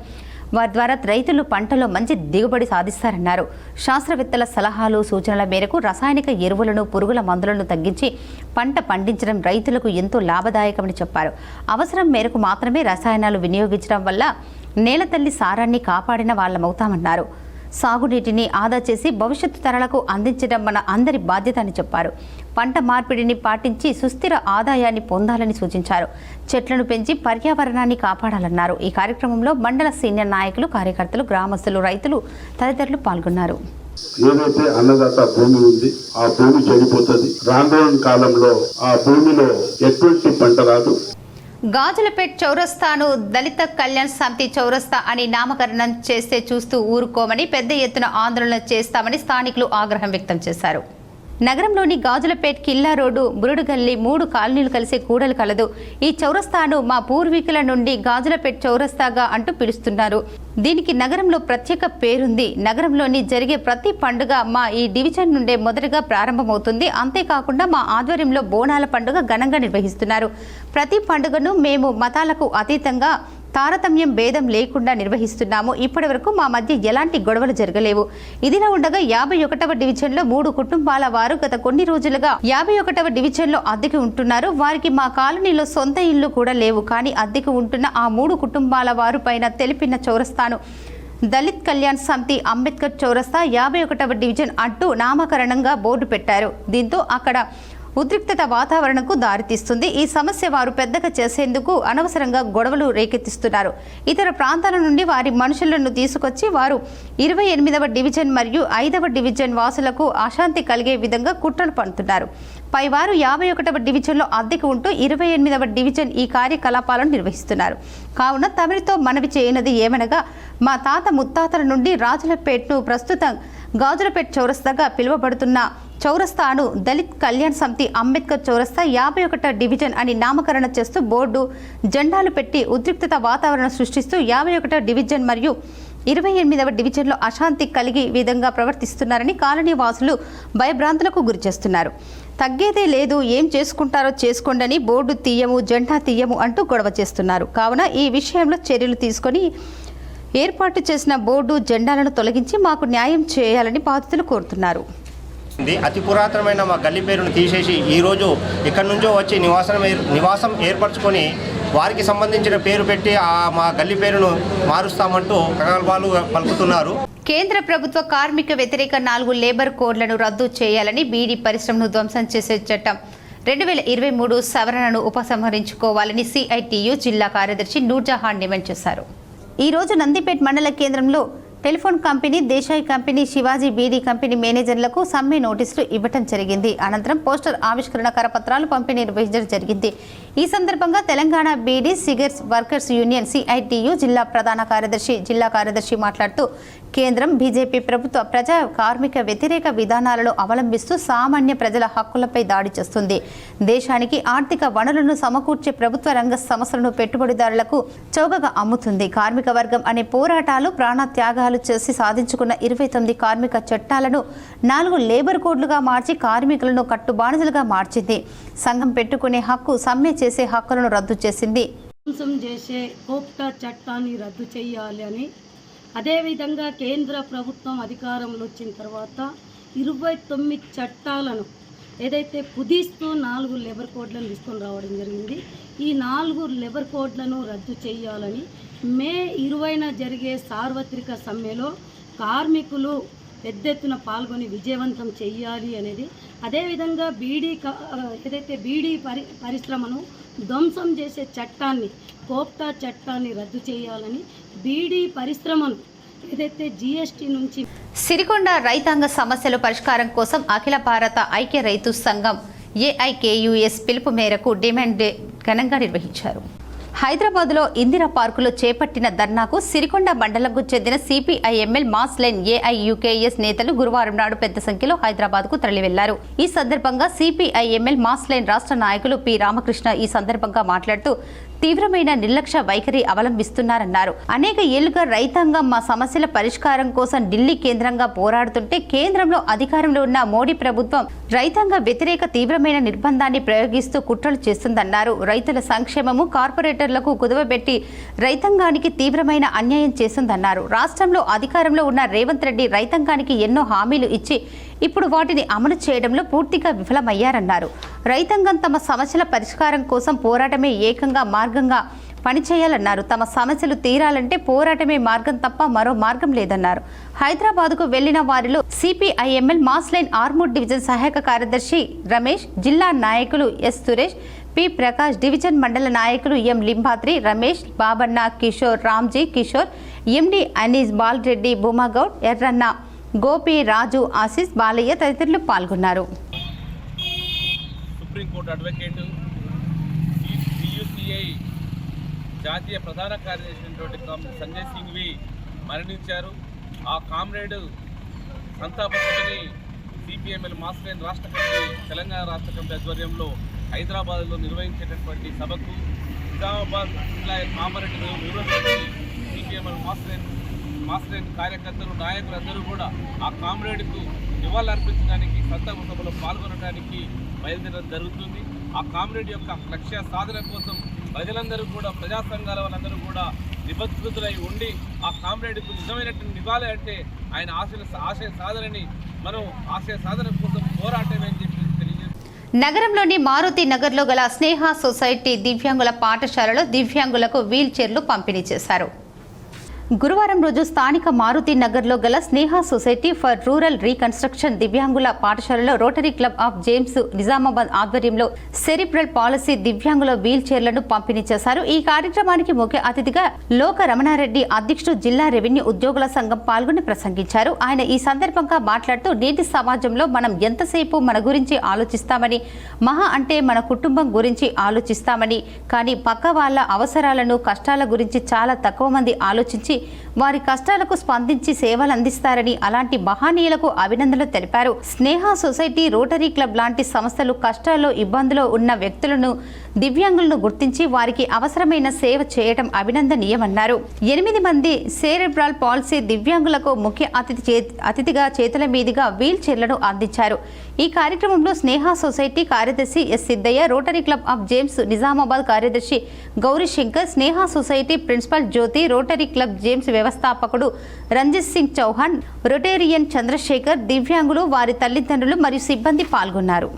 వారి ద్వారా రైతులు పంటలో మంచి దిగుబడి సాధిస్తారన్నారు. శాస్త్రవేత్తల సలహాలు, సూచనల మేరకు రసాయనిక ఎరువులను, పురుగుల మందులను తగ్గించి పంట పండించడం రైతులకు ఎంతో లాభదాయకమని చెప్పారు. అవసరం మేరకు మాత్రమే రసాయనాలు వినియోగించడం వల్ల నేల తల్లి సారాన్ని కాపాడిన వాళ్ళమవుతామన్నారు. సాగునీటిని ఆదా చేసి భవిష్యత్తు తరాలకు అందించడం మన అందరి బాధ్యత అని చెప్పారు. పంట మార్పిడిని పాటించి సుస్థిర ఆదాయాన్ని పొందాలని సూచించారు. చెట్లను పెంచి పర్యావరణాన్ని కాపాడాలన్నారు. ఈ కార్యక్రమంలో మండల సీనియర్ నాయకులు, కార్యకర్తలు, గ్రామస్తులు, రైతులు తదితరులు పాల్గొన్నారు. ఏదైతే అన్నదాత భూమి ఉంది, ఆ భూమి చెడిపోతుంది. రానున్న కాలంలో ఆ భూమిలో ఎటువంటి పంట రాదు. గాజులపేట్ చౌరస్తాను దళిత కళ్యాణ్ సమితి చౌరస్తా అని నామకరణం చేస్తే చూస్తూ ఊరుకోమని పెద్ద ఎత్తున ఆందోళన చేస్తామని స్థానికులు ఆగ్రహం వ్యక్తం చేశారు. నగరంలోని గాజులపేట్ కిల్లా రోడ్డు బురుడుగల్లి 3 కాలనీలు కలిసే కూడలు కలదు. ఈ చౌరస్తాను మా పూర్వీకుల నుండి గాజులపేట్ చౌరస్తాగా అంటూ పిలుస్తున్నారు. దీనికి నగరంలో ప్రత్యేక పేరుంది. నగరంలోని జరిగే ప్రతి పండుగ మా ఈ డివిజన్ నుండే మొదటగా ప్రారంభమవుతుంది. అంతేకాకుండా మా ఆధ్వర్యంలో బోనాల పండుగ ఘనంగా నిర్వహిస్తున్నారు. ప్రతి పండుగను మేము మతాలకు అతీతంగా తారతమ్యం భేదం లేకుండా నిర్వహిస్తున్నాము. ఇప్పటి వరకు మా మధ్య ఎలాంటి గొడవలు జరగలేవు. ఇదిలా ఉండగా 51వ డివిజన్లో 3 కుటుంబాల వారు గత కొన్ని రోజులుగా 51వ డివిజన్లో అద్దెకి ఉంటున్నారు. వారికి మా కాలనీలో సొంత ఇల్లు కూడా లేవు. కానీ అద్దెకి ఉంటున్న ఆ 3 కుటుంబాల వారు పైన తెలిపిన చౌరస్తాను దళిత్ కళ్యాణ్ సమితి అంబేద్కర్ చౌరస్తా 51వ డివిజన్ అంటూ నామకరణంగా బోర్డు పెట్టారు. దీంతో అక్కడ ఉద్రిక్తత వాతావరణకు దారితీస్తుంది. ఈ సమస్య వారు పెద్దగా చేసేందుకు అనవసరంగా గొడవలు రేకెత్తిస్తున్నారు. ఇతర ప్రాంతాల నుండి వారి మనుషులను తీసుకొచ్చి వారు 28వ డివిజన్ మరియు 5వ డివిజన్ వాసులకు అశాంతి కలిగే విధంగా కుట్రలు పన్నుతున్నారు. పైవారు 51వ డివిజన్లో అద్దెకు ఉంటూ 28వ డివిజన్ ఈ కార్యకలాపాలను నిర్వహిస్తున్నారు. కావున తమరితో మనవి చేయనది ఏమనగా మా తాత ముత్తాతల నుండి రాజులపేట్ను ప్రస్తుతం గాజులపేట్ చౌరస్తాగా పిలువబడుతున్న చౌరస్తాను దళిత్ కళ్యాణ్ సమితి అంబేద్కర్ చౌరస్తా 51వ డివిజన్ అని నామకరణ చేస్తూ బోర్డు జెండాలు పెట్టి ఉద్రిక్తత వాతావరణం సృష్టిస్తూ 51వ డివిజన్ మరియు 28వ డివిజన్లో అశాంతి కలిగి విధంగా ప్రవర్తిస్తున్నారని కాలనీ వాసులు భయభ్రాంతులకు గురి చేస్తున్నారు. తగ్గేదే లేదు, ఏం చేసుకుంటారో చేసుకోండని బోర్డు తీయము, జెండా తీయము అంటూ గొడవ చేస్తున్నారు. కావున ఈ విషయంలో చర్యలు తీసుకొని ఏర్పాటు చేసిన బోర్డు జెండాలను తొలగించి మాకు న్యాయం చేయాలని బాధితులు కోరుతున్నారు. అతి పురాతనమైన మా గల్లీ పేరును తీసేసి ఈరోజు ఇక్కడి నుంచో వచ్చి నివాసం ఏర్పరచుకొని వారికి సంబంధించిన పేరు పెట్టి మా గల్లీ పేరును మారుస్తామంటూ ప్రగల్భాలు పలుకుతున్నారు. కేంద్ర ప్రభుత్వ కార్మిక వ్యతిరేక 4 లేబర్ కోడ్లను రద్దు చేయాలని బీడీ పరిశ్రమను ధ్వంసం చేసే చట్టం 2023 సవరణను ఉపసంహరించుకోవాలని సిఐటియు జిల్లా కార్యదర్శి నూర్జహాన్ డిమాండ్ చేశారు. ఈ రోజు నందిపేట్ మండల కేంద్రంలో telephone company, Desai company, Shivaji beedi company మేనేజర్లకు సమ్మె నోటీసులు ఇవ్వటం జరిగింది. అనంతరం పోస్టర్ ఆవిష్కరణ కరపత్రాలు పంపిణీ నిర్వహించడం జరిగింది. ఈ సందర్భంగా Telangana beedi cigarettes workers union CITU జిల్లా ప్రధాన కార్యదర్శి, జిల్లా కార్యదర్శి మాట్లాడుతూ కేంద్రం బీజేపీ ప్రభుత్వ ప్రజా కార్మిక వ్యతిరేక విధానాలను అవలంబిస్తూ సామాన్య ప్రజల హక్కులపై దాడి చేస్తుంది. దేశానికి ఆర్థిక వనరులను సమకూర్చే ప్రభుత్వ రంగ సంస్థలను పెట్టుబడిదారులకు చౌకగా అమ్ముతుంది. కార్మిక వర్గం అనే పోరాటాలు, ప్రాణ త్యాగాలు చేసి సాధించుకున్న 29 కార్మిక చట్టాలను 4 లేబర్ కోడ్లుగా మార్చి కార్మికులను కట్టుబానిసలుగా మార్చింది. సంఘం పెట్టుకునే హక్కు, సమ్మె చేసే హక్కులను రద్దు చేసింది. చేసే కోప్టా చట్టాన్ని రద్దు చేయాలి అని, అదేవిధంగా కేంద్ర ప్రభుత్వం అధికారంలో వచ్చిన తర్వాత 29 చట్టాలను ఏదైతే కుదిస్తూ 4 లేబర్ కోడ్లను తీసుకొని రావడం జరిగింది. ఈ 4 లేబర్ కోడ్లను రద్దు చేయాలని మే 20న జరిగే సార్వత్రిక సమ్మెలో కార్మికులు పెద్ద ఎత్తున పాల్గొని విజయవంతం చేయాలి అనేది, అదేవిధంగా ఏదైతే బీడీ పరిశ్రమను ధ్వంసం చేసే చట్టాన్ని, కోప్టా చట్టాన్ని రద్దు చేయాలని, బీడీ పరిశ్రమను ఏదైతే జీఎస్టీ నుంచి సిరికొండ రైతాంగ సమస్యల పరిష్కారం కోసం అఖిల భారత ఐక్య రైతు సంఘం ఏఐకేయుఎస్ పిలుపు మేరకు డిమాండ్ డే ఘనంగా నిర్వహించారు. హైదరాబాద్లో ఇందిరా పార్కులో చేపట్టిన ధర్నాకు సిరికొండ మండలంకు చెందిన సిపిఐఎంఎల్ మాస్ లైన్ ఏఐయుకేఎస్ నేతలు గురువారం నాడు పెద్ద సంఖ్యలో హైదరాబాద్కు తరలి వెళ్లారు. ఈ సందర్భంగా సిపిఐఎంఎల్ మాస్ లైన్ రాష్ట్ర నాయకులు పి రామకృష్ణ ఈ సందర్భంగా మాట్లాడుతూ తీవ్రమైన నిర్లక్ష్య వైఖరి అవలంబిస్తున్నారన్నారు. అనేక ఏళ్లుగా రైతాంగం మా సమస్యల పరిష్కారం కోసం ఢిల్లీ కేంద్రంగా పోరాడుతుంటే కేంద్రంలో అధికారంలో ఉన్న మోడీ ప్రభుత్వం రైతాంగ వ్యతిరేక తీవ్రమైన నిర్బంధాన్ని ప్రయోగిస్తూ కుట్రలు చేస్తుందన్నారు. రైతుల సంక్షేమము కార్పొరేటర్లకు కుదవబెట్టి రైతాంగానికి తీవ్రమైన అన్యాయం చేస్తుందన్నారు. రాష్ట్రంలో అధికారంలో ఉన్న రేవంత్ రెడ్డి రైతాంగానికి ఎన్నో హామీలు ఇచ్చి ఇప్పుడు వాటిని అమలు చేయడంలో పూర్తిగా విఫలమయ్యారన్నారు. రైతాంగం తమ సమస్యల పరిష్కారం కోసం పోరాటమే ఏకంగా మార్గంగా పనిచేయాలన్నారు. తమ సమస్యలు తీరాలంటే పోరాటమే మార్గం తప్ప మరో మార్గం లేదన్నారు. హైదరాబాద్కు వెళ్లిన వారిలో CPI ML mass line Armoor division సహాయక కార్యదర్శి రమేష్, జిల్లా నాయకులు S Suresh, P Prakash, division మండల నాయకులు ఎం లింబాద్రి, రమేష్, బాబన్న, కిషోర్, రామ్జీ, కిషోర్, ఎండి అనీస్, బాలరెడ్డి, భూమాగౌడ్, ఎర్రన్న, గోపి, రాజు, ఆశీస్, బాలయ్య తదితరులు పాల్గొన్నారు. సుప్రీంకోర్టు అడ్వకేటు, సియుసిఐ జాతీయ ప్రధాన కార్యదర్శి సంజయ్ సింఘ్వి మరణించారు. ఆ కామ్రేడ్ సంతాప సభని సిపిఎంఎల్ మాస్ లైన్ రాష్ట్ర కమిటీ తెలంగాణ రాష్ట్ర కమిటీ ఆధ్వర్యంలో హైదరాబాద్లో నిర్వహించేటటువంటి సభకు నిజామాబాద్ జిల్లా కామారెడ్డి నిర్వహించి సిపిఎంఎల్ మాస్ లైన్ కార్యకర్తలు నాయకులందరూ కూడా ఆ కామ్రేడ్కు నివాళులర్పించడానికి సంతాప సభలో పాల్గొనడానికి బయలుదేరడం జరుగుతుంది. ఆ కామ్రేడ్ యొక్క లక్ష్య సాధన కోసం ప్రజలందరూ కూడా ప్రజా సంఘాల వాళ్ళందరూ కూడా నిబద్ధతులై ఉండి ఆ కామ్రేడ్కు నిజమైనటువంటి నివాళి అంటే ఆయన ఆశయ సాధనని మనం ఆశయ సాధన కోసం పోరాటమే అని చెప్పి తెలియజేస్తాం. నగరంలోని మారుతి నగర్లో గల స్నేహ సొసైటీ దివ్యాంగుల పాఠశాలలో దివ్యాంగులకు వీల్ చైర్లు పంపిణీ చేశారు. గురువారం రోజు స్థానిక మారుతి నగర్లో గల స్నేహ సొసైటీ ఫర్ రూరల్ రీకన్స్ట్రక్షన్ దివ్యాంగుల పాఠశాలలో rotary Club of Gems Nizamabad ఆధ్వర్యంలో సెరిబ్రల్ పాలసీ దివ్యాంగుల వీల్ చైర్లను పంపిణీ చేశారు. ఈ కార్యక్రమానికి ముఖ్య అతిథిగా లోక రమణారెడ్డి అధ్యక్షుడు జిల్లా రెవెన్యూ ఉద్యోగుల సంఘం పాల్గొని ప్రసంగించారు. ఆయన ఈ సందర్భంగా మాట్లాడుతూ నేటి సమాజంలో మనం ఎంతసేపు మన గురించి ఆలోచిస్తామని, మహా అంటే మన కుటుంబం గురించి ఆలోచిస్తామని, కానీ పక్క వాళ్ళ అవసరాలను కష్టాల గురించి చాలా తక్కువ మంది ఆలోచించి వారి కష్టాలకు స్పందించి సేవలు అందిస్తారని, అలాంటి మహనీయులకు అభినందనలు తెలిపారు. స్నేహ సొసైటీ, రోటరీ క్లబ్ లాంటి సంస్థలు కష్టాల్లో ఇబ్బందులో ఉన్న వ్యక్తులను, దివ్యాంగులను గుర్తించి వారికి అవసరమైన సేవ చేయడం అభినందనీయమన్నారు. 8 మంది సెరెబ్రల్ పాలసీ దివ్యాంగులకు ముఖ్య అతిథిగా చేతుల మీదుగా వీల్ చైర్లను అందించారు. ఈ కార్యక్రమంలో స్నేహ సొసైటీ కార్యదర్శి S Siddaiah, Rotary Club of Gems Nizamabad కార్యదర్శి Gaurishankar, Sneha society principal Jyoti, Rotary Club Gems వ్యవస్థాపకుడు రంజిత్ సింగ్ చౌహాన్, రొటేరియన్ చంద్రశేఖర్, దివ్యాంగులు, వారి తల్లిదండ్రులు మరియు సిబ్బంది పాల్గొన్నారు.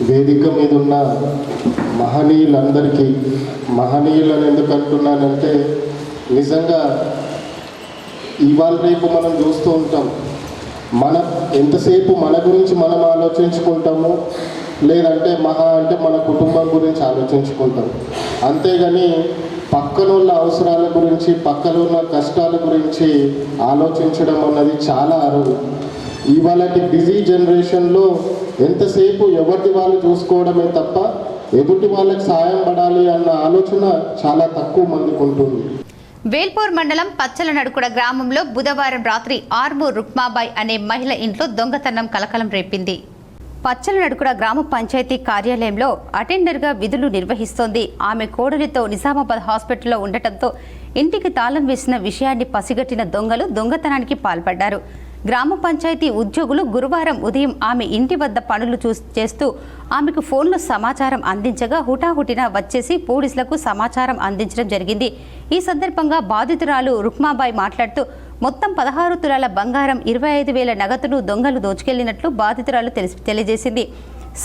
వేదిక మీద ఉన్న మహనీయులందరికీ, మహనీయులను ఎందుకు అంటున్నానంటే నిజంగా ఇవాళ రేపు మనం చూస్తూ ఉంటాం, మనం ఎంతసేపు మన గురించి మనం ఆలోచించుకుంటాము, లేదంటే మహా అంటే మన కుటుంబం గురించి ఆలోచించుకుంటాం. అంతేగాని పక్కనున్న అవసరాల గురించి, పక్కనున్న కష్టాల గురించి ఆలోచించడం అన్నది చాలా అరుదు. ఇవాళటి బిజీ జనరేషన్లో ఎంతసేపు ఎవరిది వాళ్ళు చూసుకోవడమే తప్ప ఎదుటి వాళ్ళకి సాయం పడాలి అన్న ఆలోచన చాలా తక్కువ మందికి ఉంటుంది. వేల్పూర్ మండలం పచ్చలనడుకుడ గ్రామంలో బుధవారం రాత్రి ఆర్మూర్ రుక్మాబాయ్ అనే మహిళ ఇంట్లో దొంగతనం కలకలం రేపింది. పచ్చలనడుకుడ గ్రామ పంచాయతీ కార్యాలయంలో అటెండర్గా విధులు నిర్వహిస్తోంది. ఆమె కోడలితో నిజామాబాద్ హాస్పిటల్లో ఉండటంతో ఇంటికి తాళం వేసిన విషయాన్ని పసిగట్టిన దొంగలు దొంగతనానికి పాల్పడ్డారు. గ్రామ పంచాయతీ ఉద్యోగులు గురువారం ఉదయం ఆమె ఇంటి వద్ద పనులు చేస్తూ ఆమెకు ఫోన్లో సమాచారం అందించగా హుటాహుటిన వచ్చేసి పోలీసులకు సమాచారం అందించడం జరిగింది. ఈ సందర్భంగా బాధితురాలు రుక్మాబాయ్ మాట్లాడుతూ మొత్తం 16 తులాల బంగారం, 25,000 నగదును దొంగలు దోచుకెళ్లినట్లు బాధితురాలు తెలియజేసింది.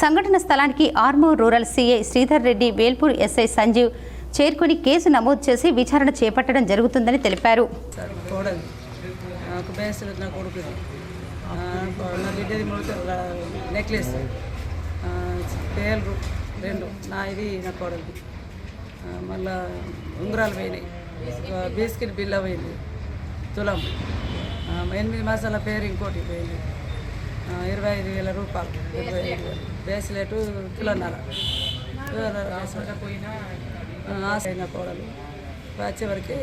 సంఘటన స్థలానికి Armoor rural CI Sridhar Reddy, Velpur SI Sanjeev చేరుకుని కేసు నమోదు చేసి విచారణ చేపట్టడం జరుగుతుందని తెలిపారు. నాకు బేసలు నా కొడుకు నా బిడ్డది నెక్లెస్ పేర్లు 2 నా ఇది నా కోడలిది. మళ్ళా ఉంగరాలు పోయినాయి, బిస్కెట్ బిల్ల పోయింది, తులం 8 మాసాల పేరు ఇంకోటి పోయింది, 25,000 రూపాయలు, 25,000 బ్రేస్లెట్ తులన్నర అయిన కోడలు వచ్చేవరకు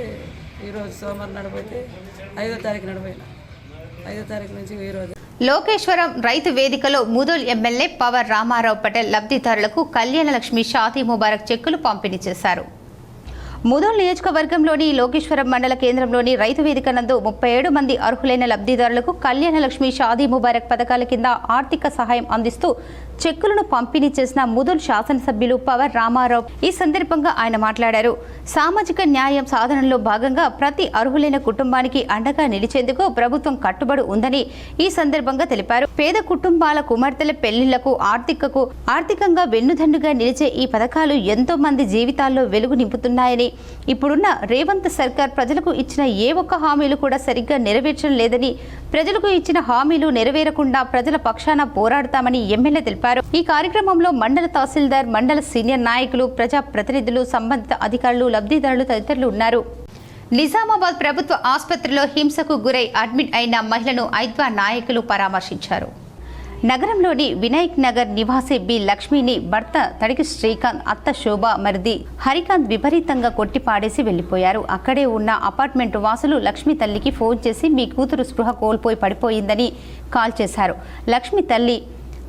ఈరోజు సోమవారం నడిపోతే 5వ తారీఖు నడిపోయినా 5వ తారీఖు నుంచి ఈరోజు. లోకేశ్వరం రైతు వేదికలో ముదోల్ ఎమ్మెల్యే పవర్ రామారావు పటేల్ లబ్ధిదారులకు కళ్యాణ లక్ష్మి షాదీ ముబారక్ చెక్కులు పంపిణీ చేశారు. ముదోల్ నియోజకవర్గంలోని లోకేశ్వరం మండల కేంద్రంలోని రైతు వేదిక నందు 37 మంది అర్హులైన లబ్ధిదారులకు కళ్యాణ లక్ష్మి షాదీ ముబారక్ పథకాల కింద ఆర్థిక సహాయం అందిస్తూ చెక్కులను పంపిణీ చేసిన ముదోల్ శాసనసభ్యులు పవర్ రామారావు. ఈ సందర్భంగా ఆయన మాట్లాడారు. సామాజిక న్యాయం సాధనలో భాగంగా ప్రతి అర్హులైన కుటుంబానికి అండగా నిలిచేందుకు ప్రభుత్వం కట్టుబడి ఉందని ఈ సందర్భంగా తెలిపారు. పేద కుటుంబాల కుమార్తెల పెళ్లిళ్లకు ఆర్థికంగా వెన్నుదన్నుగా నిలిచే ఈ పథకాలు ఎంతో మంది జీవితాల్లో వెలుగు నింపుతున్నాయని, ఇప్పుడున్న రేవంత్ సర్కార్ ప్రజలకు ఇచ్చిన ఏ ఒక్క హామీలు కూడా సరిగ్గా నెరవేర్చడం లేదని, ప్రజలకు ఇచ్చిన హామీలు నెరవేరకుండా ప్రజల పక్షాన పోరాడతామని ఎమ్మెల్యే తెలిపారు. ఈ కార్యక్రమంలో మండల తహసీల్దార్, మండల సీనియర్ నాయకులు, ప్రజా ప్రతినిధులు, సంబంధిత అధికారులు, లబ్ధిదారులు తదితరులు ఉన్నారు. నిజామాబాద్ ప్రభుత్వ ఆసుపత్రిలో హింసకు గురై అడ్మిట్ అయిన మహిళను ఐద్వా నాయకులు పరామర్శించారు. నగరంలోని వినాయక్ నగర్ నివాసి బి లక్ష్మిని భర్త తడికి శ్రీకాంత్, అత్త శోభ, మరిది హరికాంత్ విపరీతంగా కొట్టి పాడేసి వెళ్లిపోయారు. అక్కడే ఉన్న అపార్ట్మెంట్ వాసులు లక్ష్మి తల్లికి ఫోన్ చేసి మీ కూతురు స్పృహ కోల్పోయి పడిపోయిందని కాల్ చేశారు. లక్ష్మి తల్లి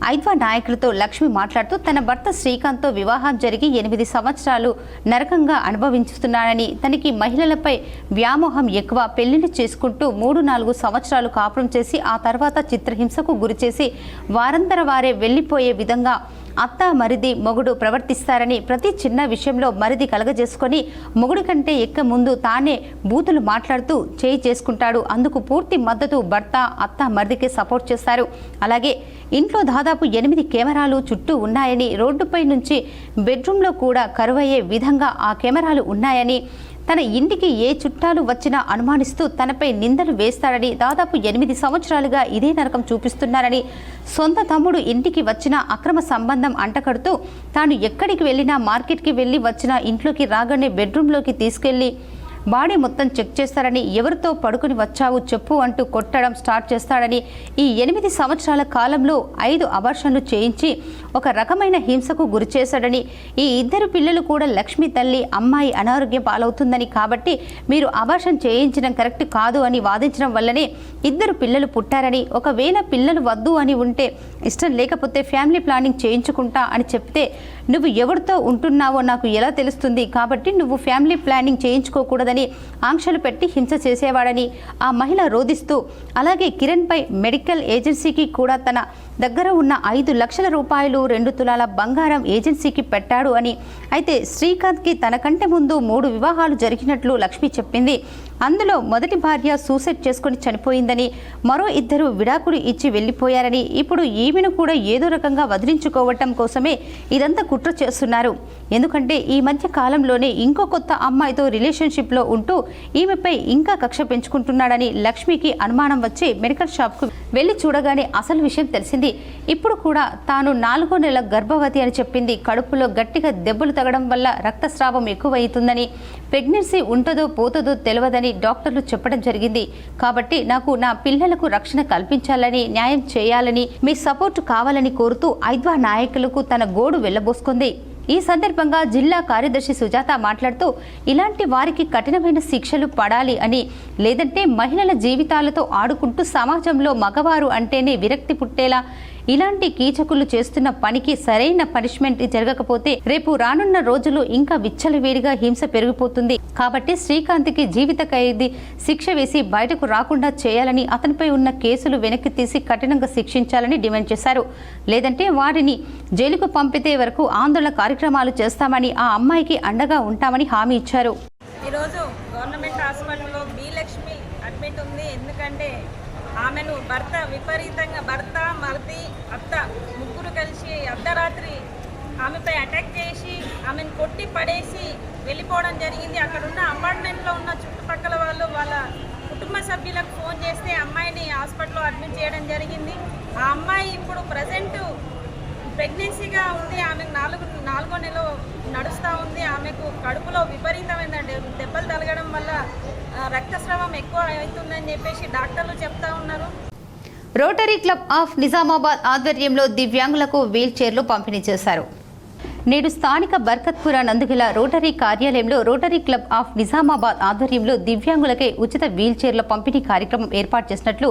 ఐద్వా నాయకులతో లక్ష్మి మాట్లాడుతూ తన భర్త శ్రీకాంత్తో వివాహం జరిగి 8 సంవత్సరాలు నరకంగా అనుభవించుతున్నానని, తనకి మహిళలపై వ్యామోహం ఎక్కువ, పెళ్లిని చేసుకుంటూ 3-4 సంవత్సరాలు కాపురం చేసి ఆ తర్వాత చిత్రహింసకు గురిచేసి వారందర వారే వెళ్లిపోయే విధంగా అత్త మరిది మొగుడు ప్రవర్తిస్తారని, ప్రతి చిన్న విషయంలో మరిది కలగజేసుకొని మొగుడు కంటే ఎక్క ముందు తానే బూతులు మాట్లాడుతూ చేయి చేసుకుంటాడు. అందుకు పూర్తి మద్దతు భర్త, అత్త, మరిదికి సపోర్ట్ చేస్తారు. అలాగే ఇంట్లో దాదాపు 8 కెమెరాలు చుట్టూ ఉన్నాయని, రోడ్డుపై నుంచి బెడ్రూమ్లో కూడా కరువయ్యే విధంగా ఆ కెమెరాలు ఉన్నాయని, తన ఇంటికి ఏ చుట్టాలు వచ్చినా అనుమానిస్తూ తనపై నిందలు వేస్తాడని, దాదాపు 8 సంవత్సరాలుగా ఇదే నరకం చూపిస్తున్నారని, సొంత తమ్ముడు ఇంటికి వచ్చిన అక్రమ సంబంధం అంటకడుతూ తాను ఎక్కడికి వెళ్ళినా, మార్కెట్కి వెళ్ళి వచ్చినా ఇంట్లోకి రాగానే బెడ్రూమ్లోకి తీసుకెళ్లి బాడీ మొత్తం చెక్ చేస్తారని, ఎవరితో పడుకుని వచ్చావు చెప్పు అంటూ కొట్టడం స్టార్ట్ చేస్తాడని, ఈ 8 సంవత్సరాల కాలంలో 5 అబార్షన్లు చేయించి ఒక రకమైన హింసకు గురి చేశాడని, ఈ 2 పిల్లలు కూడా లక్ష్మి తల్లి అమ్మాయి అనారోగ్యం పాలవుతుందని, కాబట్టి మీరు అబార్షన్ చేయించడం కరెక్ట్ కాదు అని వాదించడం వల్లనే 2 పిల్లలు పుట్టారని, ఒకవేళ పిల్లలు వద్దు అని ఉంటే, ఇష్టం లేకపోతే ఫ్యామిలీ ప్లానింగ్ చేయించుకుంటా అని చెప్తే నువ్వు ఎవరితో ఉంటున్నావో నాకు ఎలా తెలుస్తుంది, కాబట్టి నువ్వు ఫ్యామిలీ ప్లానింగ్ చేయించుకోకూడదని ఆంక్షలు పెట్టి హింస చేసేవాడని ఆ మహిళ రోధిస్తూ, అలాగే కిరణ్ పై మెడికల్ ఏజెన్సీకి కూడా తన దగ్గర ఉన్న 5 లక్షల రూపాయలు 2 తులాల బంగారం ఏజెన్సీకి పెట్టాడు అని, అయితే శ్రీకాంత్కి తనకంటే ముందు 3 వివాహాలు జరిగినట్లు లక్ష్మి చెప్పింది. అందులో మొదటి భార్య సూసైడ్ చేసుకుని చనిపోయిందని, మరో 2 విడాకులు ఇచ్చి వెళ్లిపోయారని, ఇప్పుడు ఈమెను కూడా ఏదో రకంగా వదిలించుకోవటం కోసమే ఇదంతా కుట్ర చేస్తున్నారు. ఎందుకంటే ఈ మధ్య కాలంలోనే ఇంకో కొత్త అమ్మాయితో రిలేషన్షిప్లో ఉంటూ ఈమెపై ఇంకా కక్ష పెంచుకుంటున్నాడని లక్ష్మికి అనుమానం వచ్చి మెడికల్ షాప్కు వెళ్లి చూడగానే అసలు విషయం తెలిసింది. ఇప్పుడు కూడా తాను 4వ నెల గర్భవతి అని చెప్పింది. కడుపులో గట్టిగా దెబ్బలు తగడం వల్ల రక్తస్రావం ఎక్కువవుతుందని, ప్రెగ్నెన్సీ ఉంటుందో పోతుందో తెలియదని డాక్టర్లు చెప్పడం జరిగింది. కాబట్టి నాకు నా పిల్లలకు రక్షణ కల్పించాలని, న్యాయం చేయాలని, మీ సపోర్ట్ కావాలని కోరుతూ ఐద్వా నాయకులకు తన గోడు వెళ్లబోసుకుంది. ఈ సందర్భంగా జిల్లా కార్యదర్శి సుజాత మాట్లాడుతూ, ఇలాంటి వారికి కఠినమైన శిక్షలు పడాలి అని, లేదంటే మహిళల జీవితాలతో ఆడుకుంటూ సమాజంలో మగవారు అంటేనే విరక్తి పుట్టేలా ఇలాంటి కీచకులు చేస్తున్న పనికి సరైన పనిష్మెంట్ జరగకపోతే రేపు రానున్న రోజులు ఇంకా విచ్చలవేడిగా హింస పెరిగిపోతుంది. కాబట్టి శ్రీకాంత్కి జీవిత ఖైదీ శిక్ష వేసి బయటకు రాకుండా చేయాలని, అతనిపై ఉన్న కేసులు వెనక్కి తీసి కఠినంగా శిక్షించాలని డిమాండ్ చేశారు. లేదంటే వారిని జైలుకు పంపితే వరకు ఆందోళన కార్యక్రమాలు చేస్తామని, ఆ అమ్మాయికి అండగా ఉంటామని హామీ ఇచ్చారు. ఈరోజు గవర్నమెంట్ హాస్పిటల్లో బి లక్ష్మి అడ్మిట్ ఉంది. ఎందుకంటే ఆమెను భర్త, మరిది, అత్త ముగ్గురు కలిసి అర్ధరాత్రి ఆమెపై అటాక్ చేసి ఆమెను కొట్టి పడేసి వెళ్ళిపోవడం జరిగింది. అక్కడున్న అపార్ట్మెంట్లో ఉన్న చుట్టుపక్కల వాళ్ళు వాళ్ళ కుటుంబ సభ్యులకు ఫోన్ చేస్తే అమ్మాయిని హాస్పిటల్లో అడ్మిట్ చేయడం జరిగింది. ఆ అమ్మాయి ఇప్పుడు ప్రజెంట్ ప్రెగ్నెన్సీగా ఉంది. ఆమెకు 4వ నెల నడుస్తూ ఉంది. ఆమెకు కడుపులో విపరీతమైన దెబ్బలు తగలడం వల్ల రక్తస్రావం ఎక్కువ అవుతుందని చెప్పేసి డాక్టర్లు చెప్తా ఉన్నారు. రోటరీ క్లబ్ ఆఫ్ నిజామాబాద్ ఆధ్వర్యంలో దివ్యాంగులకు వీల్ చైర్లు పంపిణీ చేశారు. నేడు స్థానిక బర్కత్పుర నందుగల రోటరీ కార్యాలయంలో రోటరీ క్లబ్ ఆఫ్ నిజామాబాద్ ఆధ్వర్యంలో దివ్యాంగులకే ఉచిత వీల్ చైర్ల పంపిణీ కార్యక్రమం ఏర్పాటు చేసినట్లు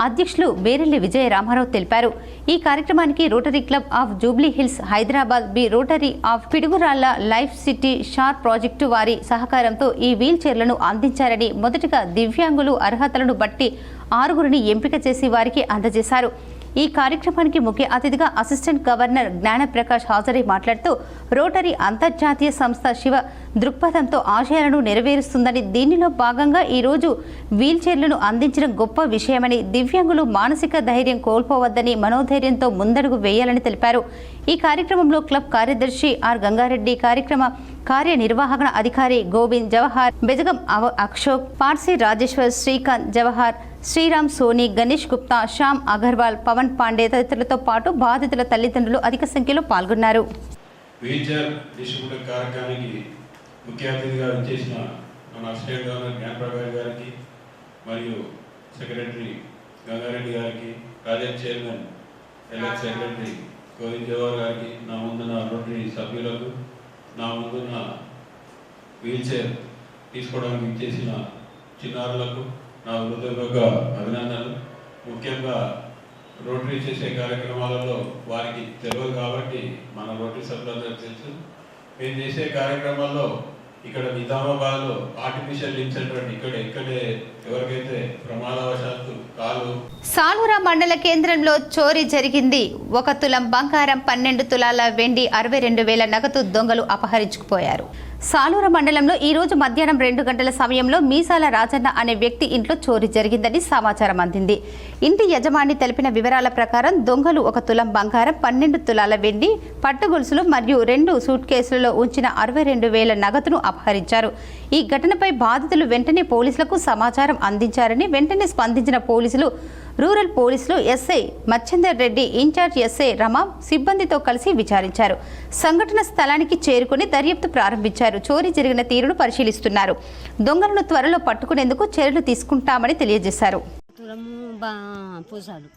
అధ్యక్షులు బేరెల్లి విజయ రామారావు తెలిపారు. ఈ కార్యక్రమానికి Rotary Club of Jubilee Hills Hyderabad, B Rotary of Piduguralla life city SHAR project వారి సహకారంతో ఈ వీల్ చైర్లను అందించారని, మొదటగా దివ్యాంగులు అర్హతలను బట్టి 6గురిని ఎంపిక చేసి వారికి అందజేశారు. ఈ కార్యక్రమానికి ముఖ్య అతిథిగా అసిస్టెంట్ గవర్నర్ జ్ఞానప్రకాష్ హాజరై మాట్లాడుతూ, రోటరీ అంతర్జాతీయ సంస్థ శివ దృక్పథంతో ఆశయాలను నెరవేరుస్తుందని, దీనిలో భాగంగా ఈరోజు వీల్ చైర్లను అందించడం గొప్ప విషయమని, దివ్యాంగులు మానసిక ధైర్యం కోల్పోవద్దని, మనోధైర్యంతో ముందడుగు వేయాలని తెలిపారు. ఈ కార్యక్రమంలో క్లబ్ కార్యదర్శి ఆర్ గంగారెడ్డి, కార్యక్రమ కార్యనిర్వాహక అధికారి గోవింద్ జవహర్, బెజగం అశోక్, పార్సీ రాజేశ్వర్, శ్రీకాంత్ జవహర్, శ్రీరామ్ సోని, గణేష్ గుప్తా, శ్యామ్ అగర్వాల్, పవన్ పాండే తదితరులతో పాటు బాధితుల తల్లిదండ్రులు అధిక సంఖ్యలో పాల్గొన్నారు. వీల్చైర్ డిస్ట్రిబ్యూటర్ కార్యక్రమానికి ముఖ్య అతిథిగా వచ్చేసిన మన అసిస్టెంట్ గవర్నర్ జ్ఞానప్రకాష్ గారికి మరియు సెక్రటరీ గంగారెడ్డి గారికి, project chairman elect secretary Govind Jawahar గారికి, నా ముందున్న రోటరీ సభ్యులకు, నా ముందున్న వీల్ చైర్ తీసుకోవడానికి ఇచ్చేసిన చిన్నారులకు నా హృదయపూర్వక అభినందనలు. ముఖ్యంగా రోటరీ చేసే కార్యక్రమాలలో వారికి తెలియదు కాబట్టి మన రోటరీ సభ్యులందరికీ తెలుసు. మేము చేసే కార్యక్రమాల్లో ఇక్కడ నిజామాబాద్లో ఆర్టిఫిషియల్ లింబ్ సెంటర్ ఇక్కడే ఎవరికైతే ప్రమాదవశాత్తు కాలు. సాలూరా మండల కేంద్రంలో చోరీ జరిగింది. 1 తులం బంగారం, 12 తులాల వెండి, 62,000 నగదు దొంగలు అపహరించుకుపోయారు. సాలూరా మండలంలో ఈ రోజు మధ్యాహ్నం 2 గంటల సమయంలో మీసాల రాజన్న అనే వ్యక్తి ఇంట్లో చోరీ జరిగిందని సమాచారం అందింది. ఇంటి యజమాని తెలిపిన వివరాల ప్రకారం దొంగలు 1 తులం బంగారం, 12 తులాల వెండి, పట్టుగొలుసులు మరియు 2 సూట్ కేసులలో ఉంచిన 62,000 నగదును అపహరించారు. ఈ ఘటనపై బాధితులు వెంటనే పోలీసులకు సమాచారం అందించారని వెంటనే స్పందించిన పోలీసులు రూరల్ పోలీసులు SI Machender Reddy, incharge SI Rama సిబ్బందితో కలిసి విచారించారు. సంఘటన స్థలానికి చేరుకుని దర్యాప్తు ప్రారంభించారు. చోరీ జరిగిన తీరును పరిశీలిస్తున్నారు. దొంగలను త్వరలో పట్టుకునేందుకు చర్యలు తీసుకుంటామని తెలియజేశారు. పూసాలు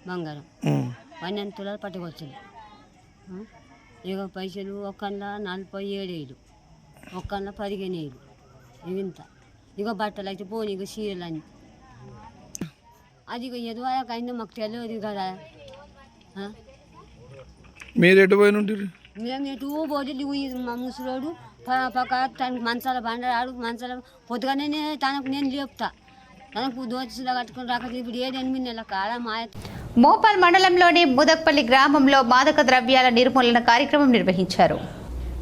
బంగారం 12 తులాలు పట్టుకొచ్చాను. ఇక పైసలు ఒక్కళ్ళ 47,000, ఒక్కళ్ళ 15,000. ఇంత ఇక బట్టలు అయితే పోనీ, ఇక చీరలు అని అది ఇక ఎదువాక అయిందో మాకు తెలియదు కదా. మీరు ఎటు పోయిన ఉంటారు? మేము ఎటు పోతే మా ముసలోడు పక్క తనకు మంచాల బండరాడు, మంచాల పొద్దుగానే తనకు నేను లేపుతా, తనకు దోచులా కట్టుకుని రాక ఇప్పుడు 7-8 నెలల కాడ మాయ. మోపాల్ మండలంలోని ముదక్పల్లి గ్రామంలో మాదక ద్రవ్యాల నిర్మూలన కార్యక్రమం నిర్వహించారు.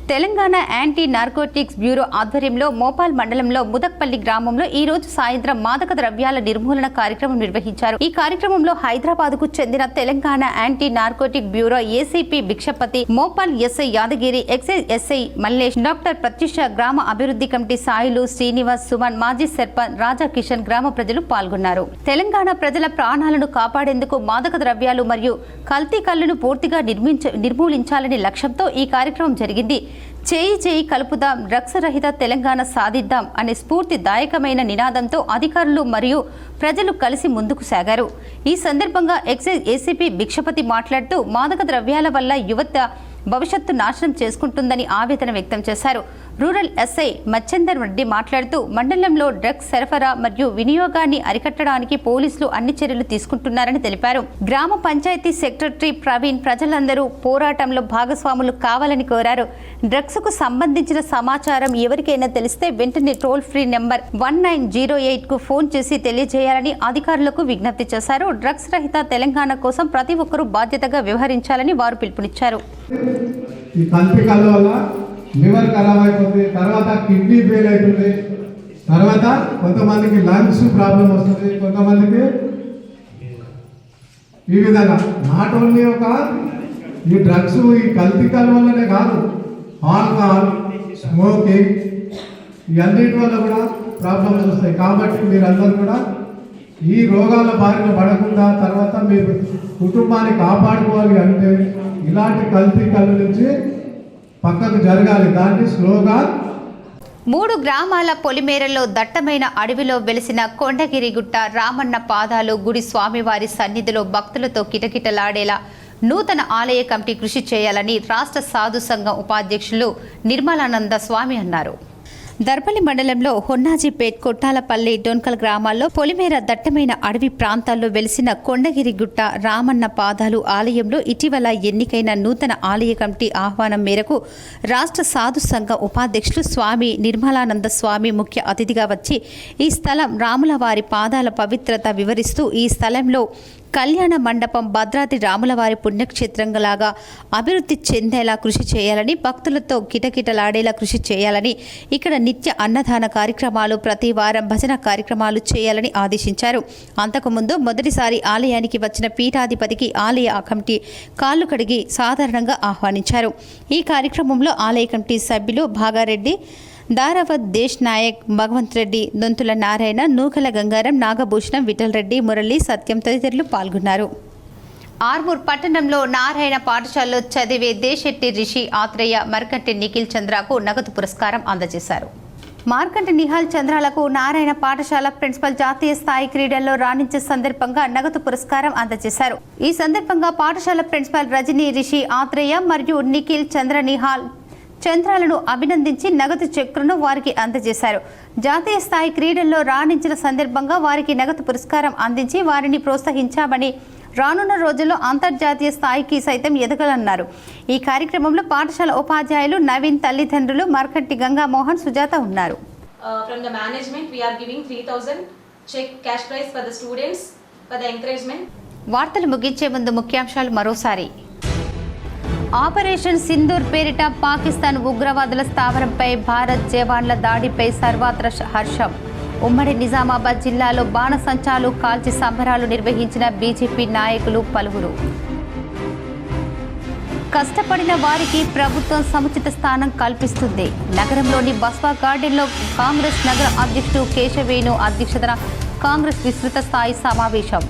తెలంగాణ యాంటీ నార్కోటిక్స్ బ్యూరో ఆధ్వర్యంలో మోపాల్ మండలంలో ముదక్పల్లి గ్రామంలో ఈ రోజు సాయంత్రం మాదక ద్రవ్యాల నిర్మూలన కార్యక్రమం నిర్వహించారు. ఈ కార్యక్రమంలో హైదరాబాద్ కు చెందిన Telangana anti narcotic bureau ACP Bhikshapathi, Mopal SI Yadagiri, excise SI Mallesh, doctor Pratyusha, గ్రామ అభివృద్ధి కమిటీ సాయిలు, శ్రీనివాస్, సుమన్, మాజీ సర్పంచ్ రాజా కిషన్, గ్రామ ప్రజలు పాల్గొన్నారు. తెలంగాణ ప్రజల ప్రాణాలను కాపాడేందుకు మాదక ద్రవ్యాలు మరియు కల్తీ కల్లును పూర్తిగా నిర్మూలించాలనే లక్ష్యంతో ఈ కార్యక్రమం జరిగింది. చేయి కలుపుదాం, డ్రగ్స్ రహిత తెలంగాణ సాధిద్దాం అనే స్ఫూర్తిదాయకమైన నినాదంతో అధికారులు మరియు ప్రజలు కలిసి ముందుకు సాగారు. ఈ సందర్భంగా ఎక్సైజ్ ఏసీపీ భిక్షపతి మాట్లాడుతూ మాదక ద్రవ్యాల వల్ల యువత భవిష్యత్తు నాశనం చేసుకుంటుందని ఆవేదన వ్యక్తం చేశారు. రూరల్ ఎస్ఐ మచ్చేందర్ రెడ్డి మాట్లాడుతూ మండలంలో డ్రగ్స్ సరఫరా మరియు వినియోగాన్ని అరికట్టడానికి పోలీసులు అన్ని చర్యలు తీసుకుంటున్నారని తెలిపారు. గ్రామ పంచాయతీ సెక్రటరీ ప్రవీణ్ ప్రజలందరూ పోరాటంలో భాగస్వాములు కావాలని కోరారు. డ్రగ్స్ కు సంబంధించిన సమాచారం ఎవరికైనా తెలిస్తే వెంటనే టోల్ ఫ్రీ నెంబర్ 1908 కు ఫోన్ చేసి తెలియజేయాలని అధికారులకు విజ్ఞప్తి చేశారు. డ్రగ్స్ రహిత తెలంగాణ కోసం ప్రతి ఒక్కరూ బాధ్యతగా వ్యవహరించాలని వారు పిలుపునిచ్చారు. ఈ కల్తీ కళ్ళు వల్ల లివర్ ఖరాబ్ అయిపోతుంది, తర్వాత కిడ్నీ ఫెయిల్ అవుతుంది, తర్వాత కొంతమందికి లంగ్స్ ప్రాబ్లం వస్తుంది, కొంతమందికి ఈ విధంగా నాట్ ఓన్లీ ఈ డ్రగ్స్ ఈ కల్తీ కళ్ళు వల్లనే కాదు, ఆల్కహాల్, స్మోకింగ్ ఇవన్నిటి వల్ల కూడా ప్రాబ్లమ్స్ వస్తాయి. కాబట్టి మీరందరూ కూడా ఈ రోగాల బారిన పడకుండా తర్వాత మీరు కుటుంబాన్ని కాపాడుకోవాలి అంటే ఇలాంటి కల్తీ కళ్ళు నుంచి పక్కకు జరగాలి. దాన్ని స్లోగా 3 గ్రామాల పొలిమేరలో దట్టమైన అడవిలో వెలిసిన కొండగిరిగుట్ట రామన్న పాదాలు గుడి స్వామివారి సన్నిధిలో భక్తులతో కిటకిటలాడేలా నూతన ఆలయ కమిటీ కృషి చేయాలని రాష్ట్ర సాధు సంఘం ఉపాధ్యక్షులు నిర్మలానంద స్వామి అన్నారు. దర్పల్లి మండలంలో హొన్నాజీపేట్, కొట్టాలపల్లి, డొన్కల్ గ్రామాల్లో పొలిమేర దట్టమైన అడవి ప్రాంతాల్లో వెలిసిన కొండగిరిగుట్ట రామన్న పాదాలు ఆలయంలో ఇటీవల ఎన్నికైన నూతన ఆలయ కమిటీ ఆహ్వానం మేరకు రాష్ట్ర సాధు సంఘం ఉపాధ్యక్షులు స్వామి నిర్మలానంద స్వామి ముఖ్య అతిథిగా వచ్చి ఈ స్థలం రాములవారి పాదాల పవిత్రత వివరిస్తూ ఈ స్థలంలో కళ్యాణ మండపం భద్రాద్రి రాములవారి పుణ్యక్షేత్రంలాగా అభివృద్ధి చెందేలా కృషి చేయాలని, భక్తులతో కిటకిటలాడేలా కృషి చేయాలని, ఇక్కడ నిత్య అన్నదాన కార్యక్రమాలు, ప్రతి వారం భజన కార్యక్రమాలు చేయాలని ఆదేశించారు. అంతకుముందు మొదటిసారి ఆలయానికి వచ్చిన పీఠాధిపతికి ఆలయ కమిటీ కాళ్ళు కడిగి సాధారణంగా ఆహ్వానించారు. ఈ కార్యక్రమంలో ఆలయ కమిటీ సభ్యులు భాగారెడ్డి, దారావత్ దేశ్ నాయక్, భగవంత్ రెడ్డి, దొంతుల నారాయణ, నూకల గంగారం, నాగభూషణం, విఠల్ రెడ్డి, మురళి, సత్యం తదితరులు పాల్గొన్నారు. ఆర్మూర్ పట్టణంలో నారాయణ పాఠశాలలో చదివే దేశెట్టి రిషి, ఆత్రేయ, మరకంటి నిఖిల్ చంద్రకు నగదు పురస్కారం అందజేశారు. మార్కంటి నిహాల్ చంద్రాలకు నారాయణ పాఠశాల ప్రిన్సిపల్ జాతీయ స్థాయి క్రీడల్లో రాణించే సందర్భంగా నగదు పురస్కారం అందజేశారు. ఈ సందర్భంగా పాఠశాల ప్రిన్సిపల్ రజనీ రిషి ఆత్రేయ మరియు నిఖిల్ చంద్ర నిహాల్ చంద్రాలను అభినందించి నగదు చెక్కులను వారికి అందజేశారు. జాతీయ స్థాయి క్రీడల్లో రాణించిన సందర్భంగా వారికి నగదు పురస్కారం అందించి వారిని ప్రోత్సహించామని, రానున్న రోజుల్లో అంతర్జాతీయ స్థాయికి సైతం ఎదగలన్నారు. ఈ కార్యక్రమంలో పాఠశాల ఉపాధ్యాయులు నవీన్, తల్లిదండ్రులు మార్కంటి గంగా మోహన్, సుజాత ఉన్నారు. From the management we are giving 3000 check cash prize for the students for the encouragement. వార్తలు ముగించే ముందు ముఖ్యాంశాలు మరోసారి. ఆపరేషన్ సింధూర్ పేరిట పాకిస్తాన్ ఉగ్రవాదుల స్థావరంపై భారత్ జవాన్ల దాడిపై సర్వత్రా హర్షం. ఉమ్మడి నిజామాబాద్ జిల్లాలో బాణసంచాలు కాల్చి సంబరాలు నిర్వహించిన బీజేపీ నాయకులు పలువురు. కష్టపడిన వారికి ప్రభుత్వం సముచిత స్థానం కల్పిస్తుంది. నగరంలోని బస్వా గార్డెన్లో కాంగ్రెస్ నగర అధ్యక్షుడు కేశవేణు అధ్యక్షతన కాంగ్రెస్ విస్తృత స్థాయి సమావేశం.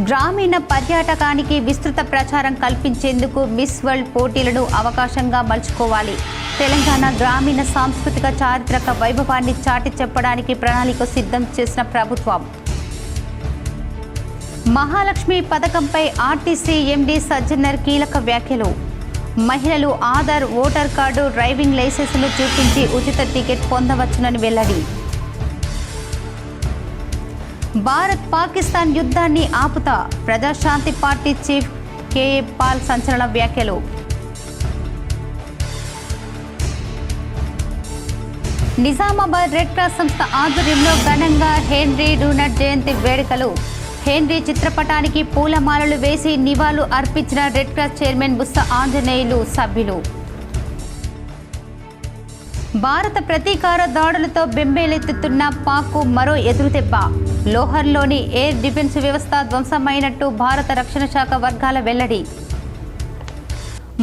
గ్రామీణ పర్యాటకానికి విస్తృత ప్రచారం కల్పించేందుకు మిస్ వరల్డ్ పోటీలను అవకాశంగా మలుచుకోవాలి. తెలంగాణ గ్రామీణ సాంస్కృతిక చారిత్రక వైభవాన్ని చాటి చెప్పడానికి ప్రణాళిక సిద్ధం చేసిన ప్రభుత్వం. మహాలక్ష్మి పథకంపై ఆర్టీసీ ఎండీ సజ్జనర్ కీలక వ్యాఖ్యలు. మహిళలు ఆధార్, ఓటర్ కార్డు, డ్రైవింగ్ లైసెన్సును చూపించి ఉచిత టికెట్ పొందవచ్చునని వెల్లడి. భారత్ పాకిస్తాన్ యుద్ధాన్ని ఆపుతా Praja Shanti party chief KA Paul సంచలన వ్యాఖ్యలు. నిజామాబాద్ రెడ్ క్రాస్ సంస్థ ఆధ్వర్యంలో ఘనంగా హెన్రీ డూనట్ జయంతి వేడుకలు. హెన్రీ చిత్రపటానికి పూలమాలలు వేసి నివాళులు అర్పించిన రెడ్ క్రాస్ చైర్మన్ బుస్స ఆంజనేయులు, సభ్యులు. భారత ప్రతీకార దాడులతో బెంబేలెత్తుతున్న పాక్కు మరో ఎదురుదెబ్బ. లోహర్లోని ఎయిర్ డిఫెన్స్ వ్యవస్థ ధ్వంసమైనట్టు భారత రక్షణ శాఖ వర్గాల వెల్లడి.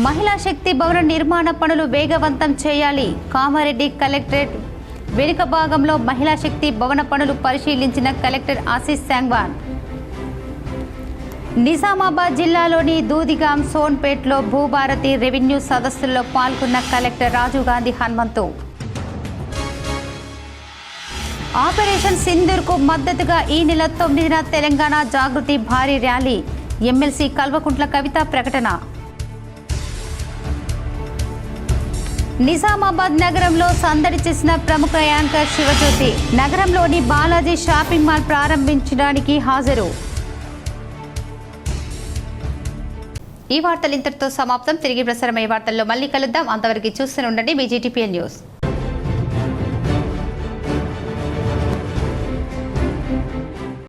మహిళా శక్తి భవన నిర్మాణ పనులు వేగవంతం చేయాలి. కామారెడ్డి కలెక్టరేట్ వెనుక భాగంలో మహిళా శక్తి భవన పనులు పరిశీలించిన కలెక్టర్ ఆశీష్ సాంగ్వాన్. నిజామాబాద్ జిల్లాలోని దూదిగాం, సోన్పేట్లో భూభారతి రెవెన్యూ సదస్సుల్లో పాల్గొన్న కలెక్టర్ రాజీవ్ గాంధీ హనుమంతు. ఆపరేషన్ సింధూర్కు మద్దతుగా ఈ నెల 9న తెలంగాణ జాగృతి భారీ ర్యాలీ. ఎమ్మెల్సీ కల్వకుంట్ల కవిత ప్రకటన. నిజామాబాద్ నగరంలో సందడి చేసిన ప్రముఖ యాంకర్ శివజ్యోతి. నగరంలోని బాలాజీ షాపింగ్ మాల్ ప్రారంభించడానికి హాజరు. ఈ వార్తలు ఇంతటితో సమాప్తం. తిరిగి ప్రసారమయ్యే వార్తల్లో మళ్ళీ కలుద్దాం. అంతవరకు చూస్తూనే ఉండండి BGTPL న్యూస్.